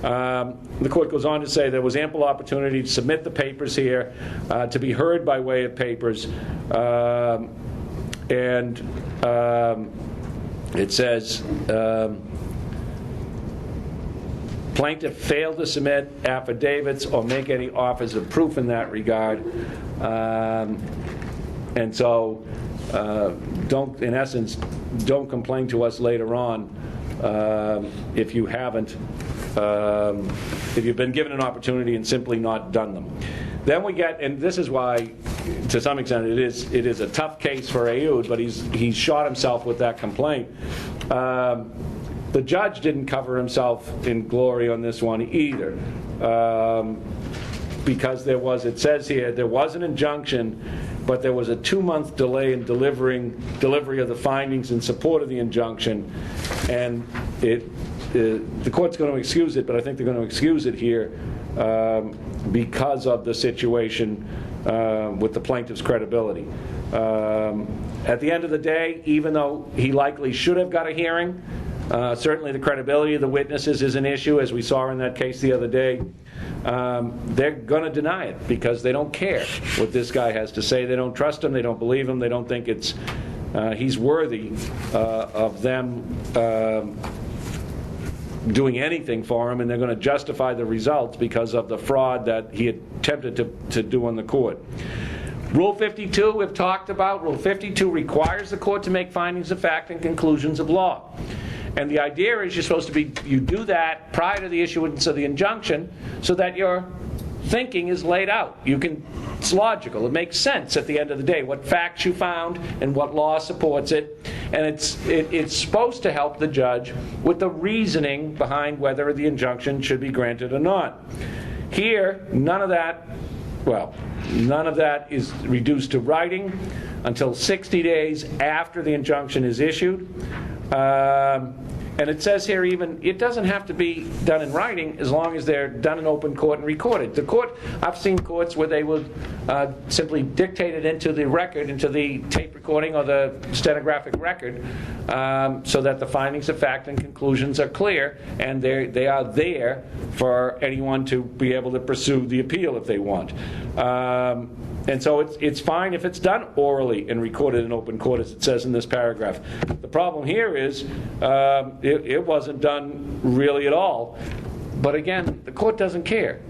The court goes on to say there was ample opportunity to submit the papers here, to be heard by way of papers, and it says plaintiff failed to submit affidavits or make any offers of proof in that regard, and so don't, in essence, don't complain to us later on if you haven't, if you've been given an opportunity and simply not done them. Then we get, and this is why, to some extent, it is a tough case for Ayoud, but he's shot himself with that complaint. The judge didn't cover himself in glory on this one either, because there was, it says here, there was an injunction, but there was a 2-month delay in delivery of the findings in support of the injunction, and the court's going to excuse it, but I think they're going to excuse it here because of the situation with the plaintiff's credibility. At the end of the day, even though he likely should have got a hearing, certainly the credibility of the witnesses is an issue, as we saw in that case the other day. They're going to deny it because they don't care what this guy has to say. They don't trust him. They don't believe him. They don't think he's worthy of them doing anything for him, and they're going to justify the results because of the fraud that he attempted to do on the court. Rule 52 we've talked about. Rule 52 requires the court to make findings of fact and conclusions of law. And the idea is you do that prior to the issuance of the injunction so that your thinking is laid out. It's logical. It makes sense at the end of the day what facts you found and what law supports it. And it's supposed to help the judge with the reasoning behind whether the injunction should be granted or not. Here, none of that is reduced to writing until 60 days after the injunction is issued. And it says here even, it doesn't have to be done in writing as long as they're done in open court and recorded. I've seen courts where they will simply dictate it into the record, into the tape recording or the stenographic record, so that the findings of fact and conclusions are clear, and they are there for anyone to be able to pursue the appeal if they want. And so it's fine if it's done orally and recorded in open court, as it says in this paragraph. The problem here is it wasn't done really at all. But again, the court doesn't care.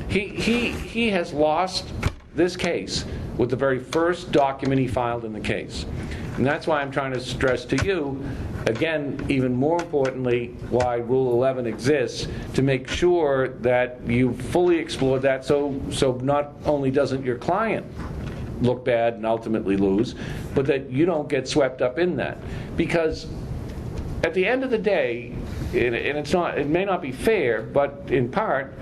He has lost this case with the very first document he filed in the case. And that's why I'm trying to stress to you, again, even more importantly, why Rule 11 exists, to make sure that you fully explore that so not only doesn't your client look bad and ultimately lose, but that you don't get swept up in that. Because at the end of the day, and it may not be fair, but in part,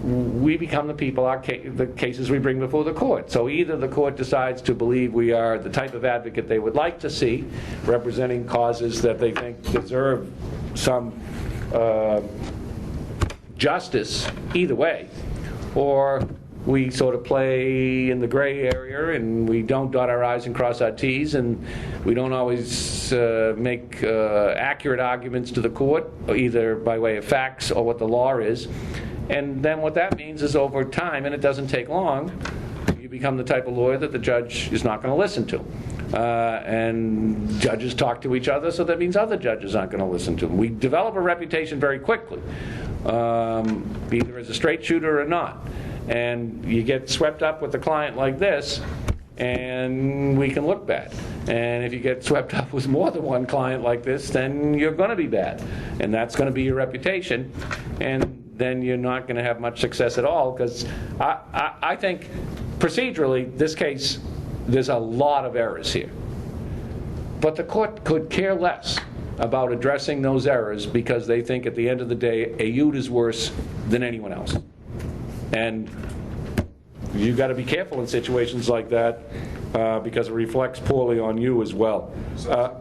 we become the people, the cases we bring before the court. So either the court decides to believe we are the type of advocate they would like to see, representing causes that they think deserve some justice either way, or we sort of play in the gray area and we don't dot our I's and cross our T's, and we don't always make accurate arguments to the court, either by way of facts or what the law is. And then what that means is over time, and it doesn't take long, you become the type of lawyer that the judge is not going to listen to. And judges talk to each other, so that means other judges aren't going to listen to them. We develop a reputation very quickly, either as a straight shooter or not. And you get swept up with a client like this, and we can look bad. And if you get swept up with more than one client like this, then you're going to be bad. And that's going to be your reputation. And then you're not going to have much success at all, because I think procedurally, this case, there's a lot of errors here. But the court could care less about addressing those errors because they think at the end of the day, Ayoud is worse than anyone else. And you've got to be careful in situations like that because it reflects poorly on you as well. So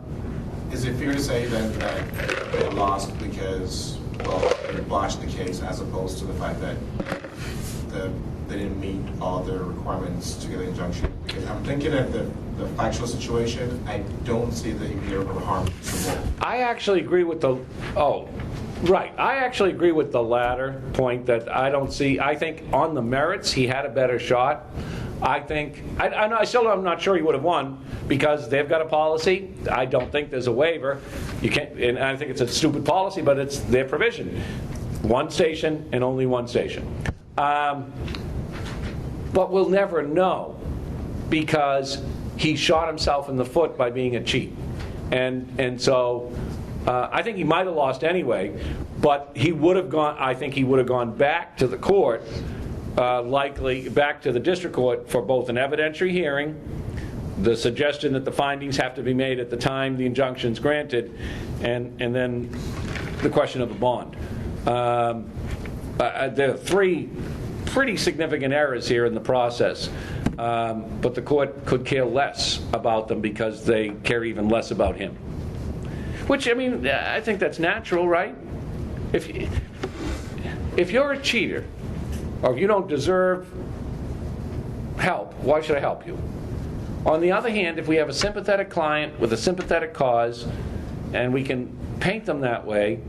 is it fair to say then that they lost because well, they botched the case as opposed to the fact that they didn't meet all the requirements to get an injunction. Because I'm thinking of the factual situation, I don't see the irreparable harm to Mobile. I actually agree with the, right. I actually agree with the latter point that I don't see. I think on the merits, he had a better shot. I think, I still am not sure he would have won because they've got a policy. I don't think there's a waiver. You can't, and I think it's a stupid policy, but it's their provision. One station and only one station. But we'll never know because he shot himself in the foot by being a cheat. And so I think he might have lost anyway, but he would have gone, I think he would have gone back to the court, likely back to the district court for both an evidentiary hearing, the suggestion that the findings have to be made at the time the injunction's granted, and then the question of a bond. There are three pretty significant errors here in the process, but the court could care less about them because they care even less about him. Which, I mean, I think that's natural, right? If you're a cheater, or if you don't deserve help, why should I help you? On the other hand, if we have a sympathetic client with a sympathetic cause, and we can paint them that way,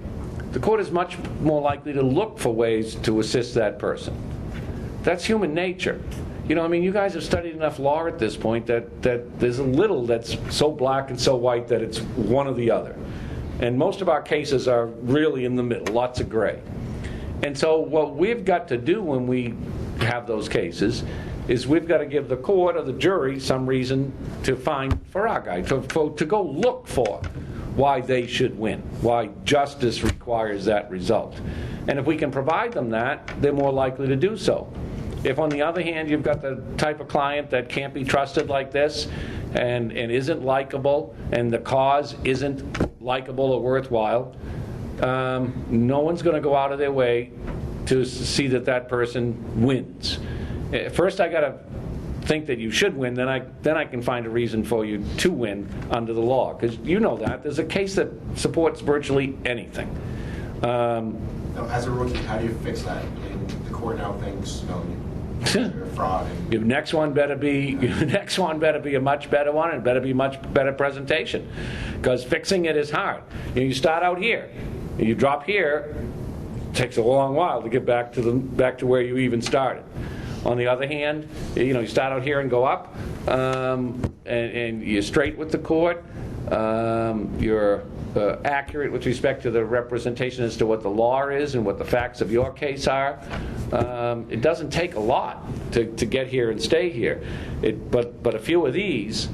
the court is much more likely to look for ways to assist that person. That's human nature. You know, I mean, you guys have studied enough law at this point that there's a little that's so black and so white that it's one or the other. And most of our cases are really in the middle, lots of gray. And so what we've got to do when we have those cases is we've got to give the court or the jury some reason to find for our guy, to go look for why they should win, why justice requires that result. And if we can provide them that, they're more likely to do so. If, on the other hand, you've got the type of client that can't be trusted like this and isn't likable, and the cause isn't likable or worthwhile, no one's going to go out of their way to see that that person wins. First, I got to think that you should win, then I can find a reason for you to win under the law, because you know that there's a case that supports virtually anything. Now, as a rookie, how do you fix that? The court now thinks, you're a fraud. Your next one better be a much better one, and it better be much better presentation, because fixing it is hard. You start out here, and you drop here. It takes a long while to get back to where you even started. On the other hand, you start out here and go up, and you're straight with the court. You're accurate with respect to the representation as to what the law is and what the facts of your case are. It doesn't take a lot to get here and stay here. But a few of these,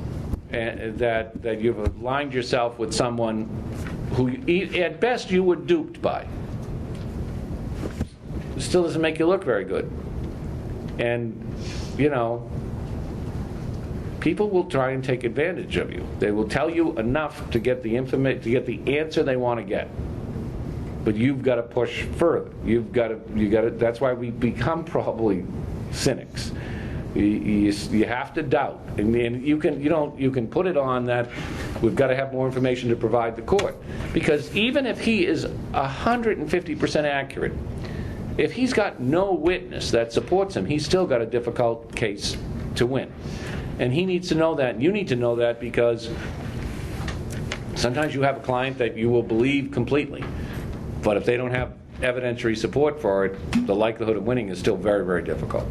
that you've aligned yourself with someone who, at best, you were duped by, still doesn't make you look very good. And, people will try and take advantage of you. They will tell you enough to get the answer they want to get. But you've got to push further. You got to. That's why we become probably cynics. You have to doubt, and you can put it on that we've got to have more information to provide the court, because even if he is 150% accurate, if he's got no witness that supports him, he's still got a difficult case to win. And he needs to know that, and you need to know that, because sometimes you have a client that you will believe completely, but if they don't have evidentiary support for it, the likelihood of winning is still very, very difficult.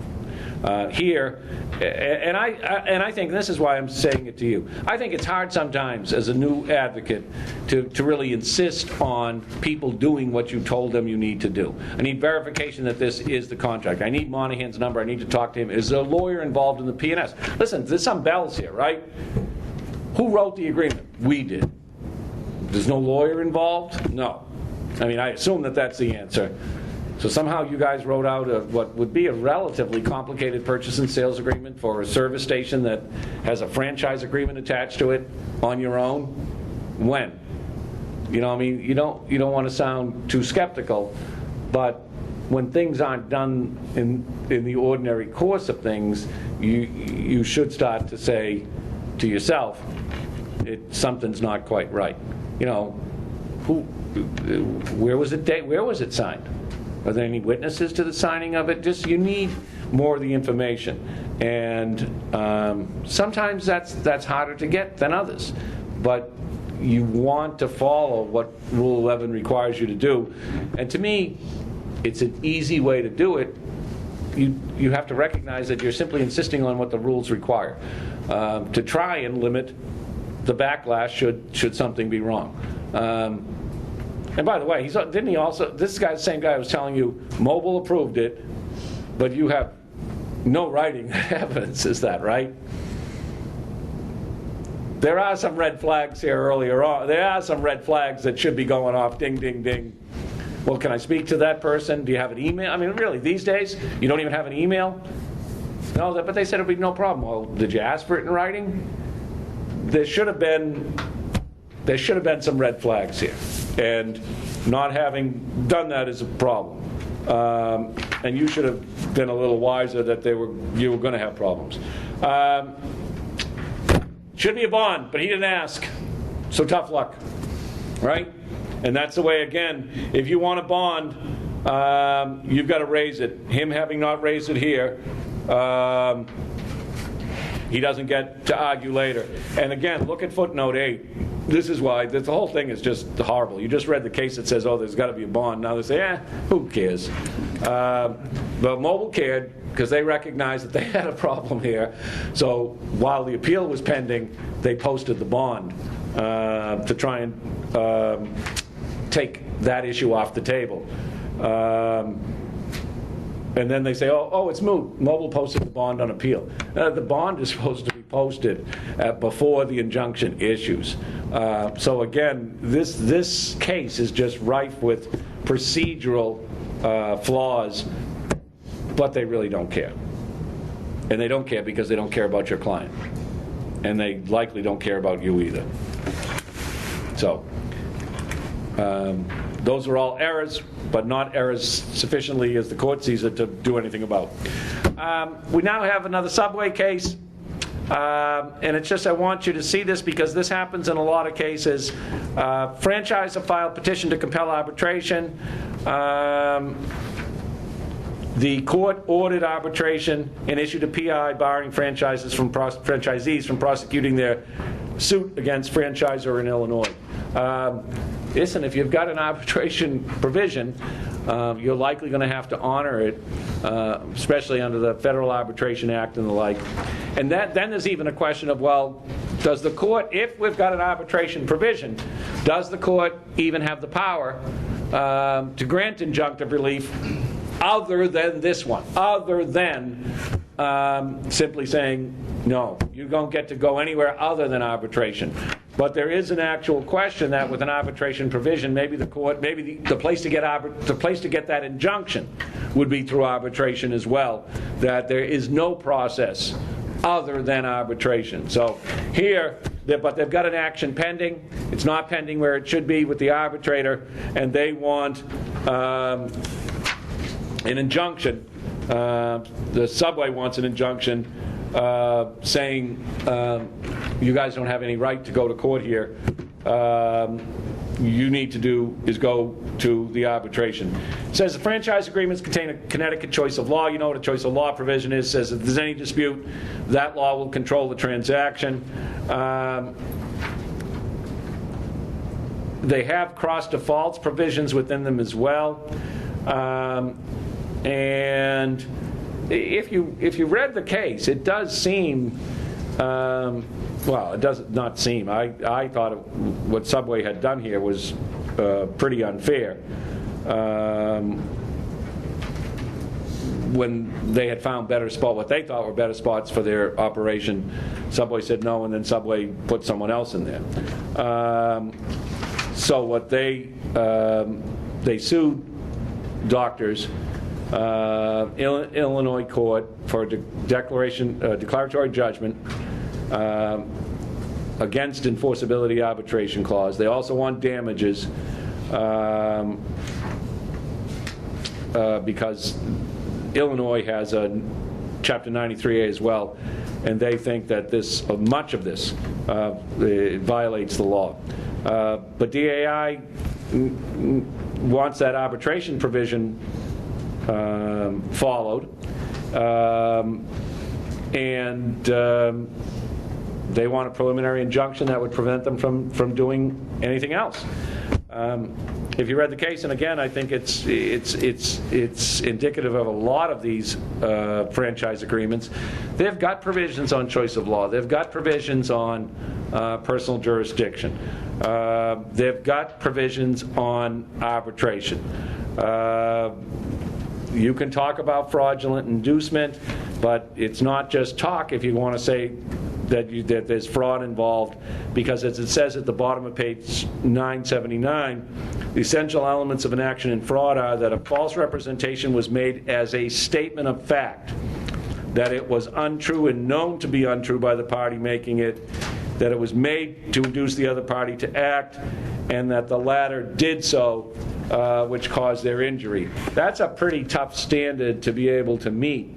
Here, and I think this is why I'm saying it to you. I think it's hard sometimes as a new advocate to really insist on people doing what you told them you need to do. I need verification that this is the contract. I need Monahan's number. I need to talk to him. Is there a lawyer involved in the P&S? Listen, there's some bells here, right? Who wrote the agreement? We did. There's no lawyer involved? No. I mean, I assume that that's the answer. So somehow you guys wrote out what would be a relatively complicated purchase and sales agreement for a service station that has a franchise agreement attached to it on your own? When? You don't want to sound too skeptical, but when things aren't done in the ordinary course of things, you should start to say to yourself, something's not quite right. where was it signed? Are there any witnesses to the signing of it? Just, you need more of the information. And sometimes that's harder to get than others. But you want to follow what Rule 11 requires you to do. And to me, it's an easy way to do it. You have to recognize that you're simply insisting on what the rules require to try and limit the backlash should something be wrong. And by the way, didn't he also, this guy, the same guy was telling you, Mobile approved it, but you have no writing evidence, is that right? There are some red flags here earlier on. There are some red flags that should be going off, ding, ding, ding. Well, can I speak to that person? Do you have an email? I mean, really, these days, you don't even have an email? No, but they said it would be no problem. Well, did you ask for it in writing? There should have been some red flags here. And not having done that is a problem. And you should have been a little wiser that you were going to have problems. Should be a bond, but he didn't ask. So tough luck, right? And that's the way, again, if you want a bond, you've got to raise it. Him having not raised it here, he doesn't get to argue later. And again, look at footnote 8. This is why the whole thing is just horrible. You just read the case that says, oh, there's got to be a bond. Now they say, who cares? But Mobile cared because they recognized that they had a problem here. So while the appeal was pending, they posted the bond to try and take that issue off the table. And then they say, oh, it's moot. Mobile posted the bond on appeal. The bond is supposed to be posted before the injunction issues. So again, this case is just rife with procedural flaws, but they really don't care. And they don't care because they don't care about your client. And they likely don't care about you either. So those are all errors, but not errors sufficiently as the court sees it to do anything about. We now have another subway case. And it's just, I want you to see this because this happens in a lot of cases. Franchisor filed petition to compel arbitration. The court ordered arbitration and issued a PI barring franchisees from prosecuting their suit against franchisor in Illinois. Listen, if you've got an arbitration provision, you're likely going to have to honor it, especially under the Federal Arbitration Act and the like. And then there's even a question of, well, does the court, if we've got an arbitration provision, does the court even have the power to grant injunctive relief other than this one, other than simply saying, no, you don't get to go anywhere other than arbitration. But there is an actual question that with an arbitration provision, maybe the court, maybe the place to get that injunction would be through arbitration as well. That there is no process other than arbitration. So here, but they've got an action pending. It's not pending where it should be with the arbitrator, and they want an injunction. The subway wants an injunction saying you guys don't have any right to go to court here. You need to do is go to the arbitration. It says the franchise agreements contain a Connecticut choice of law. You know what a choice of law provision is. It says if there's any dispute, that law will control the transaction. They have cross defaults provisions within them as well. And if you read the case, it does seem, well, it does not seem. I thought what Subway had done here was pretty unfair. When they had found what they thought were better spots for their operation, Subway said no, and then Subway put someone else in there. So what they sued doctors. Illinois court for declaratory judgment against enforceability arbitration clause. They also want damages because Illinois has a Chapter 93A as well, and they think that much of this violates the law. But DAI wants that arbitration provision followed, and they want a preliminary injunction that would prevent them from doing anything else. If you read the case, and again, I think it's indicative of a lot of these franchise agreements. They've got provisions on choice of law. They've got provisions on personal jurisdiction. They've got provisions on arbitration. You can talk about fraudulent inducement, but it's not just talk if you want to say that there's fraud involved, because as it says at the bottom of page 979, the essential elements of an action in fraud are that a false representation was made as a statement of fact, that it was untrue and known to be untrue by the party making it, that it was made to induce the other party to act, and that the latter did so, which caused their injury. That's a pretty tough standard to be able to meet.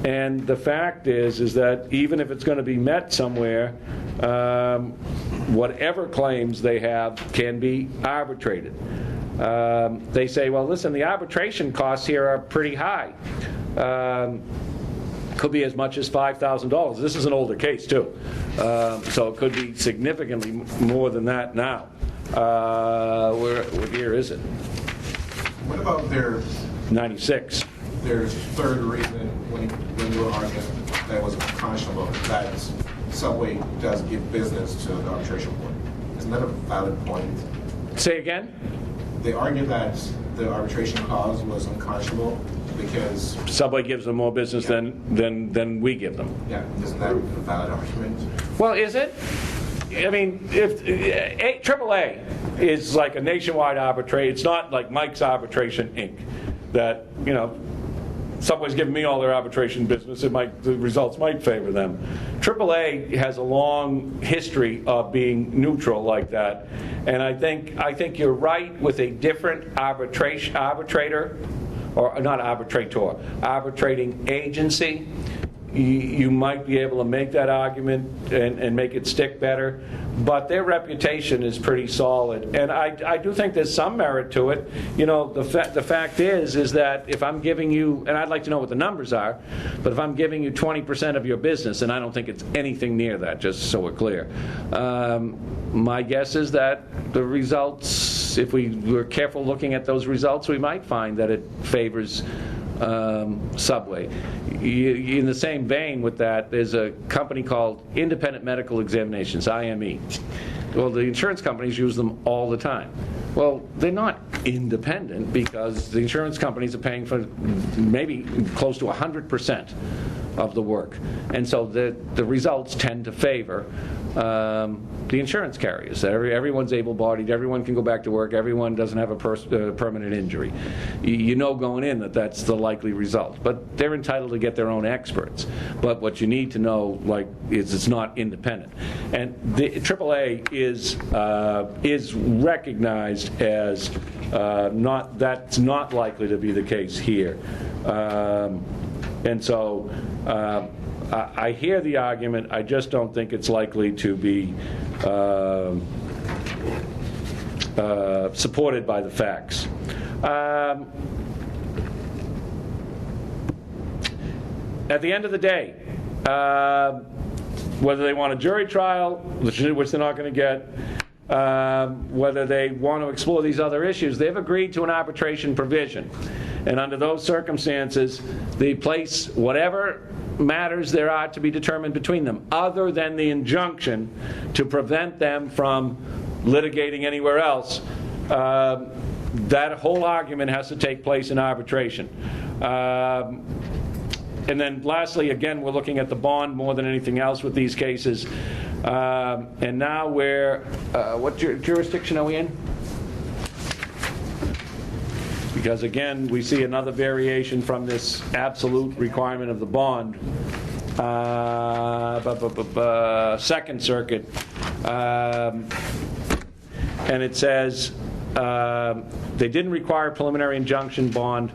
And the fact is that even if it's going to be met somewhere, whatever claims they have can be arbitrated. They say, well, listen, the arbitration costs here are pretty high. Could be as much as $5,000. This is an older case, too. So it could be significantly more than that now. Where year is it? What about their 96. Their third reason when you were arguing that it was unconscionable, that Subway does give business to the arbitration board? Isn't that a valid point? Say again? They argue that the arbitration clause was unconscionable because Subway gives them more business than we give them. yeah, isn't that a valid argument? Well, is it? I mean, if AAA is like a nationwide arbitration, it's not like Mike's Arbitration Inc. That, you know, Subway's giving me all their arbitration business. The results might favor them. AAA has a long history of being neutral like that, and I think you're right with a different arbitrator, or not arbitrator, arbitrating agency. You might be able to make that argument and make it stick better, but their reputation is pretty solid, and I do think there's some merit to it. You know, the fact is that if I'm giving you, and I'd like to know what the numbers are, but if I'm giving you 20% of your business, and I don't think it's anything near that, just so we're clear, my guess is that the results, if we were careful looking at those results, we might find that it favors Subway. In the same vein with that, there's a company called Independent Medical Examinations, IME. Well, the insurance companies use them all the time. Well, they're not independent because the insurance companies are paying for maybe close to 100% of the work. And so the results tend to favor the insurance carriers. Everyone's able-bodied, everyone can go back to work, everyone doesn't have a permanent injury. You know going in that that's the likely result. But they're entitled to get their own experts. But what you need to know, is it's not independent. And the AAA is recognized as that's not likely to be the case here. And so I hear the argument. I just don't think it's likely to be supported by the facts. At the end of the day, whether they want a jury trial, which they're not going to get, whether they want to explore these other issues, they've agreed to an arbitration provision. And under those circumstances, they place whatever matters there are to be determined between them, other than the injunction to prevent them from litigating anywhere else. That whole argument has to take place in arbitration. And then lastly, again, we're looking at the bond more than anything else with these cases. And now what jurisdiction are we in? Because again, we see another variation from this absolute requirement of the bond. Second Circuit. And it says they didn't require a preliminary injunction bond.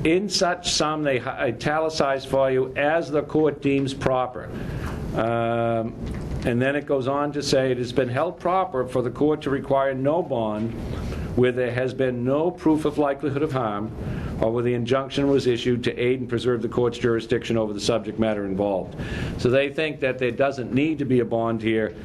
In such sum, they italicized for you, as the court deems proper. And then it goes on to say, it has been held proper for the court to require no bond where there has been no proof of likelihood of harm or where the injunction was issued to aid and preserve the court's jurisdiction over the subject matter involved. So they think that there doesn't need to be a bond here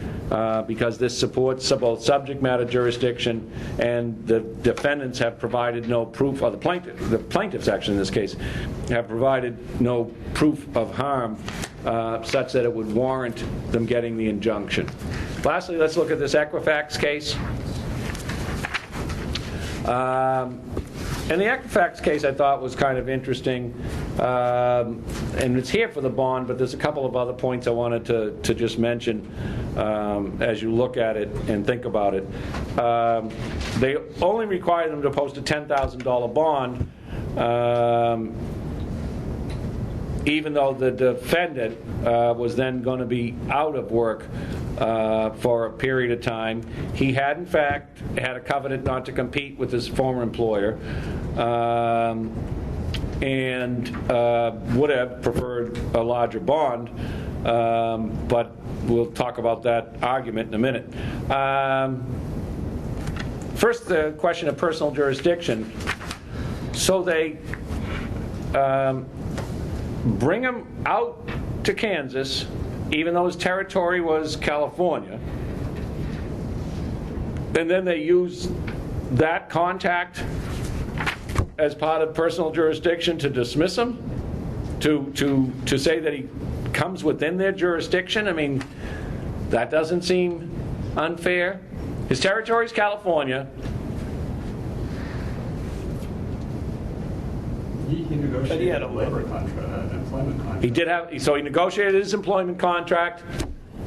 because this supports both subject matter jurisdiction, and the defendants have provided no proof, or the plaintiffs actually in this case, have provided no proof of harm such that it would warrant them getting the injunction. Lastly, let's look at this Equifax case. And the Equifax case I thought was kind of interesting, and it's here for the bond, but there's a couple of other points I wanted to just mention as you look at it and think about it. They only require them to post a $10,000 bond, even though the defendant was then going to be out of work for a period of time. He had, in fact, had a covenant not to compete with his former employer, and would have preferred a larger bond, but we'll talk about that argument in a minute. First, the question of personal jurisdiction. So they bring him out to Kansas, even though his territory was California, and then they use that contact as part of personal jurisdiction to dismiss him, to say that he comes within their jurisdiction. I mean, that doesn't seem unfair. His territory is California. He negotiated But he had a labor contract, an employment contract. He did have, so he negotiated his employment contract,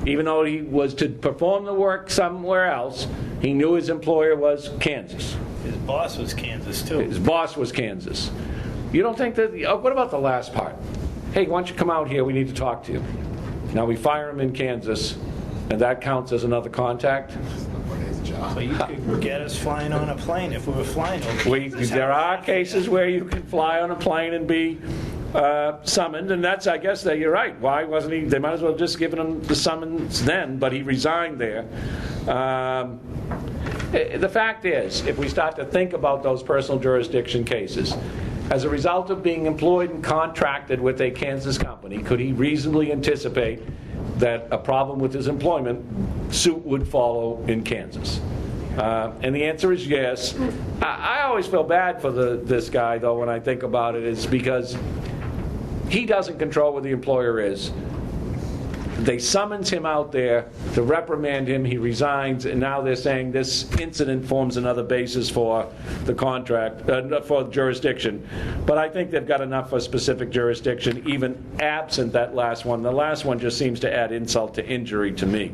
even though he was to perform the work somewhere else. He knew his employer was Kansas. His boss was Kansas, too. His boss was Kansas. You don't think that, what about the last part? Hey, why don't you come out here, we need to talk to you. Now we fire him in Kansas, and that counts as another contact? So you could get us flying on a plane if we were flying over. There are cases where you can fly on a plane and be summoned, and that's, I guess, that you're right. Why wasn't he? They might as well have just given him the summons then, but he resigned there. The fact is, if we start to think about those personal jurisdiction cases, as a result of being employed and contracted with a Kansas company, could he reasonably anticipate that a problem with his employment suit would follow in Kansas? And the answer is yes. I always feel bad for this guy, though, when I think about it, is because he doesn't control where the employer is. They summons him out there to reprimand him. He resigns, and now they're saying this incident forms another basis for the contract, for jurisdiction. But I think they've got enough for specific jurisdiction, even absent that last one. The last one just seems to add insult to injury to me.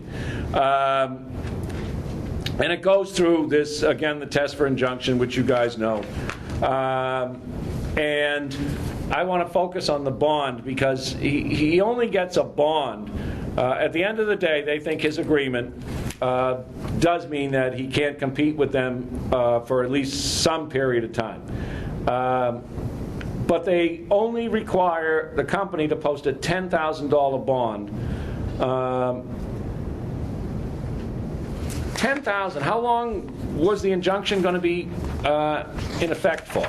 And it goes through this, again, the test for injunction, which you guys know. And I want to focus on the bond because he only gets a bond. At the end of the day, they think his agreement does mean that he can't compete with them for at least some period of time. But they only require the company to post a $10,000 bond. $10,000. How long was the injunction going to be in effect for?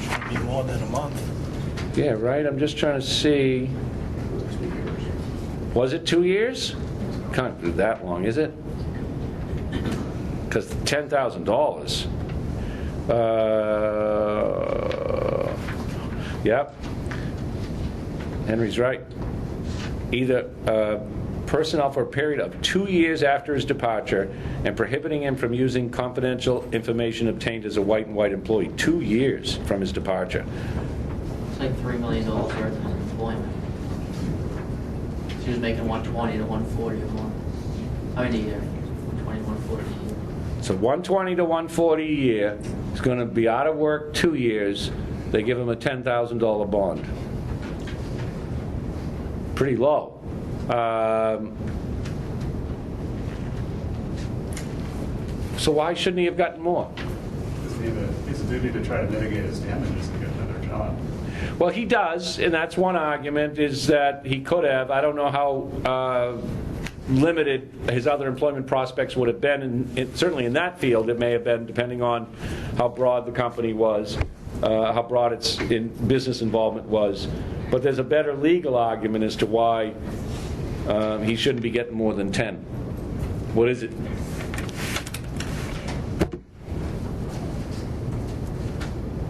Should be more than a month. Yeah, right. I'm just trying to see. Was it 2 years? Can't be that long, is it? Because $10,000. Yep. Henry's right. Either personnel for a period of 2 years after his departure and prohibiting him from using confidential information obtained as a white employee. 2 years from his departure. It's like $3 million worth of employment. She was making 120 to 140 a month. I mean a year. 120 to 140 a year. So 120 to 140 a year. He's going to be out of work 2 years. They give him a $10,000 bond. Pretty low. So why shouldn't he have gotten more? He has a duty to try to mitigate his damages to get another job. Well, he does, and that's one argument, is that he could have. I don't know how limited his other employment prospects would have been, certainly in that field it may have been, depending on how broad the company was, how broad its business involvement was. But there's a better legal argument as to why he shouldn't be getting more than 10. What is it?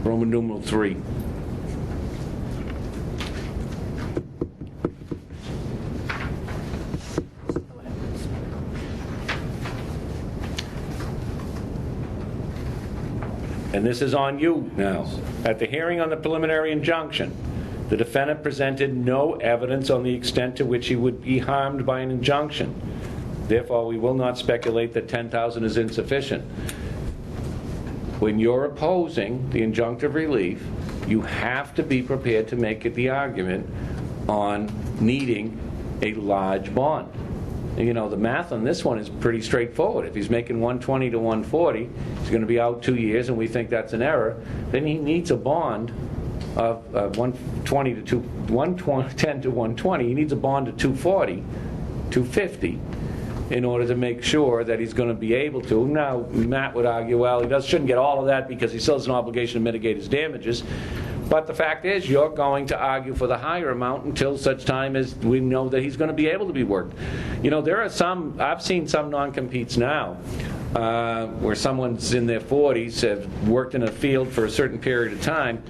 Roman numeral 3. And this is on you now. At the hearing on the preliminary injunction, the defendant presented no evidence on the extent to which he would be harmed by an injunction. Therefore, we will not speculate that $10,000 is insufficient. When you're opposing the injunctive relief, you have to be prepared to make it the argument on needing a large bond. You know, the math on this one is pretty straightforward. If he's making 120 to 140, he's going to be out 2 years, and we think that's an error, then he needs a bond of 110 to 120. He needs a bond of 240, 250, in order to make sure that he's going to be able to. Now, Matt would argue, well, he shouldn't get all of that because he still has an obligation to mitigate his damages. But the fact is, you're going to argue for the higher amount until such time as we know that he's going to be able to be worked. You know, there are some, I've seen some non-competes now where someone's in their 40s, have worked in a field for a certain period of time,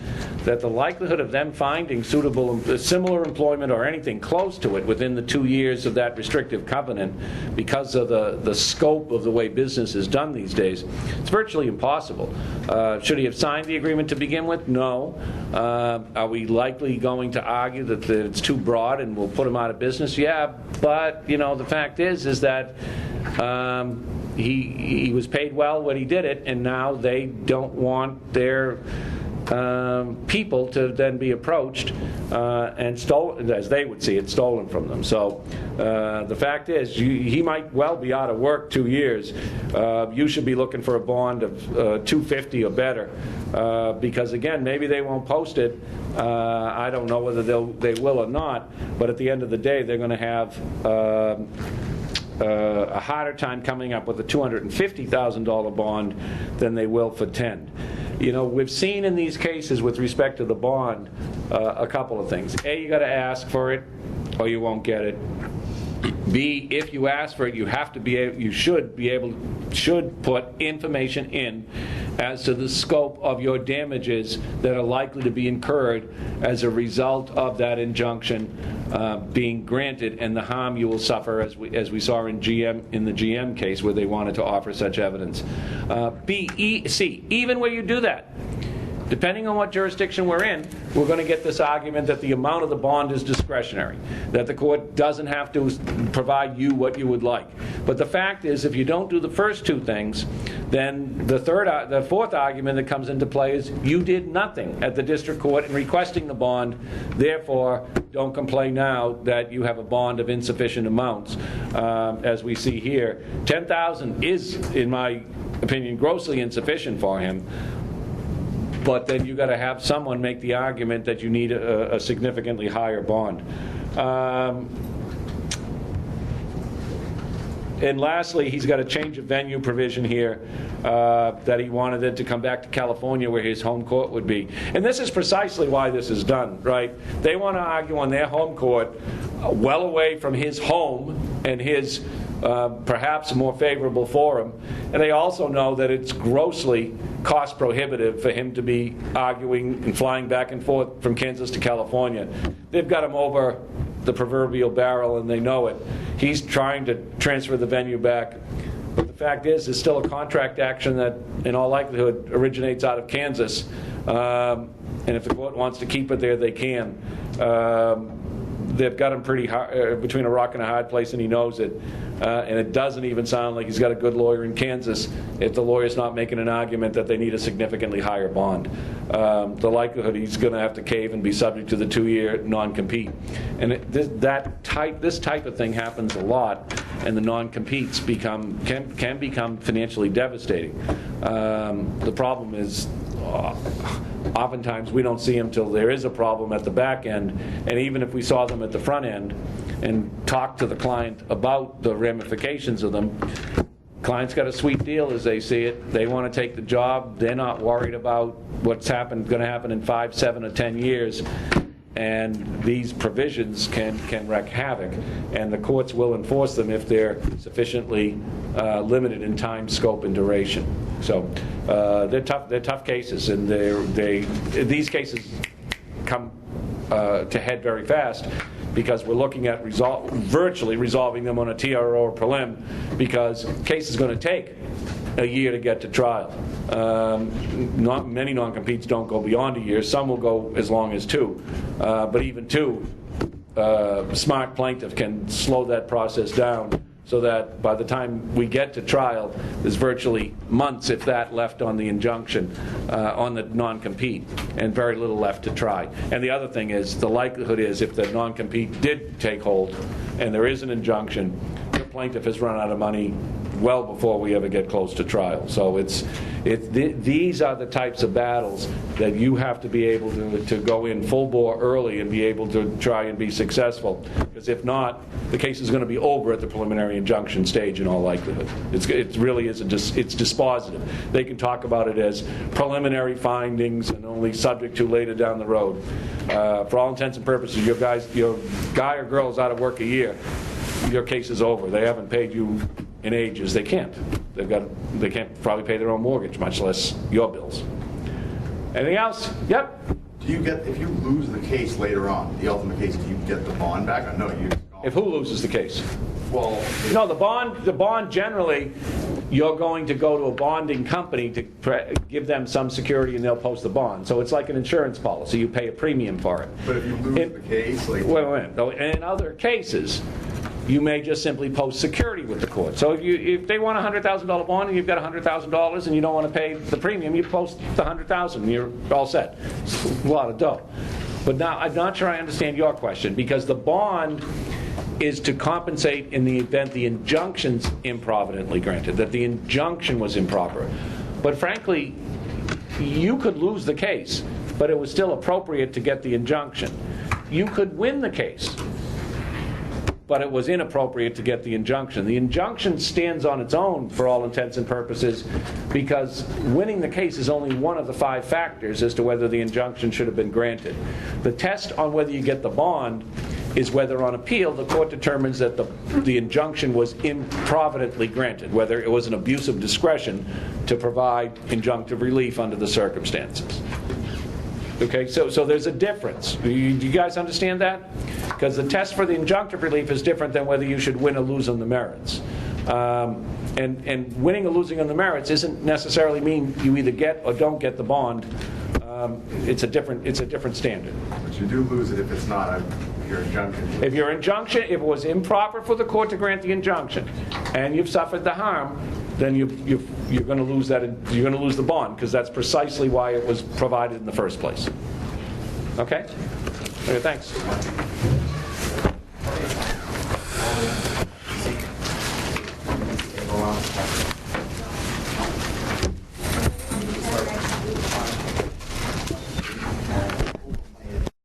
that the likelihood of them finding suitable, similar employment or anything close to it within the 2 years of that restrictive covenant, because of the scope of the way business is done these days, it's virtually impossible. Should he have signed the agreement to begin with? No. Are we likely going to argue that it's too broad and we'll put him out of business? Yeah, but you know, the fact is that he was paid well when he did it, and now they don't want their people to then be approached and stolen, as they would see it, stolen from them. So the fact is, he might well be out of work 2 years. You should be looking for a bond of 250 or better, because again, maybe they won't post it. I don't know whether they will or not, but at the end of the day, they're going to have a harder time coming up with a $250,000 bond than they will for 10. You know, we've seen in these cases with respect to the bond a couple of things. A, you got to ask for it, or you won't get it. B, if you ask for it, you should put information in as to the scope of your damages that are likely to be incurred as a result of that injunction being granted, and the harm you will suffer, as we saw in the GM case where they wanted to offer such evidence. C, even where you do that, depending on what jurisdiction we're in, we're going to get this argument that the amount of the bond is discretionary, that the court doesn't have to provide you what you would like. But the fact is, if you don't do the first two things, then the fourth argument that comes into play is you did nothing at the district court in requesting the bond, therefore don't complain now that you have a bond of insufficient amounts. As we see here, $10,000 is, in my opinion, grossly insufficient for him. But then you got to have someone make the argument that you need a significantly higher bond. And lastly, he's got a change of venue provision here, that he wanted it to come back to California where his home court would be. And this is precisely why this is done, right? They want to argue on their home court, well away from his home and his perhaps more favorable forum. And they also know that it's grossly cost prohibitive for him to be arguing and flying back and forth from Kansas to California. They've got him over the proverbial barrel, and they know it. He's trying to transfer the venue back. But the fact is, there's still a contract action that, in all likelihood, originates out of Kansas. And if the court wants to keep it there, they can. They've got him pretty hard, between a rock and a hard place, and he knows it. and it doesn't even sound like he's got a good lawyer in Kansas if the lawyer's not making an argument that they need a significantly higher bond. The likelihood he's going to have to cave and be subject to the 2-year non-compete. And this type of thing happens a lot, and the non-competes can become financially devastating. The problem is oftentimes we don't see them till there is a problem at the back end, and even if we saw them at the front end and talk to the client about the ramifications of them, client's got a sweet deal as they see it. They want to take the job. They're not worried about what's going to happen in 5, 7, or 10 years. And these provisions can wreak havoc, and the courts will enforce them if they're sufficiently limited in time, scope, and duration. So they're tough cases, and these cases come to head very fast because we're looking at virtually resolving them on a TRO or prelim, because the case is going to take a year to get to trial. Many non-competes don't go beyond a year. Some will go as long as 2. But even 2, smart plaintiff can slow that process down so that by the time we get to trial, there's virtually months, if that, left on the injunction, on the non-compete, and very little left to try. And the other thing is, the likelihood is if the non-compete did take hold and there is an injunction, the plaintiff has run out of money well before we ever get close to trial. So these are the types of battles that you have to be able to go in full bore early and be able to try and be successful. Because if not, the case is going to be over at the preliminary injunction stage in all likelihood. It really is it's dispositive. They can talk about it as preliminary findings and only subject to later down the road. For all intents and purposes, your guy or girl is out of work a year, your case is over. They haven't paid you in ages. They can't. They can't probably pay their own mortgage, much less your bills. Anything else? Yep. Do you get, if you lose the case later on, the ultimate case, do you get the bond back? I know you. If who loses the case? Well, No, the bond generally, you're going to go to a bonding company to give them some security, and they'll post the bond. So it's like an insurance policy. You pay a premium for it. but if you lose the case, like, Wait a minute. No, in other cases, you may just simply post security with the court. So if they want a $100,000 bond and you've got $100,000 and you don't want to pay the premium, you post the $100,000 and you're all set. It's a lot of dough. But now I'm not sure I understand your question, because the bond is to compensate in the event the injunction's improvidently granted, that the injunction was improper. But frankly, you could lose the case, but it was still appropriate to get the injunction. You could win the case, but it was inappropriate to get the injunction. The injunction stands on its own for all intents and purposes, because winning the case is only one of the 5 factors as to whether the injunction should have been granted. The test on whether you get the bond is whether on appeal the court determines that the injunction was improvidently granted, whether it was an abuse of discretion to provide injunctive relief under the circumstances. Okay, so there's a difference. Do you guys understand that? Because the test for the injunctive relief is different than whether you should win or lose on the merits. And winning or losing on the merits isn't necessarily mean you either get or don't get the bond. It's a different standard. but you do lose it if it's not your injunction. If it was improper for the court to grant the injunction, and you've suffered the harm, then you're going to lose that. You're going to lose the bond, because that's precisely why it was provided in the first place. Okay? Okay, thanks.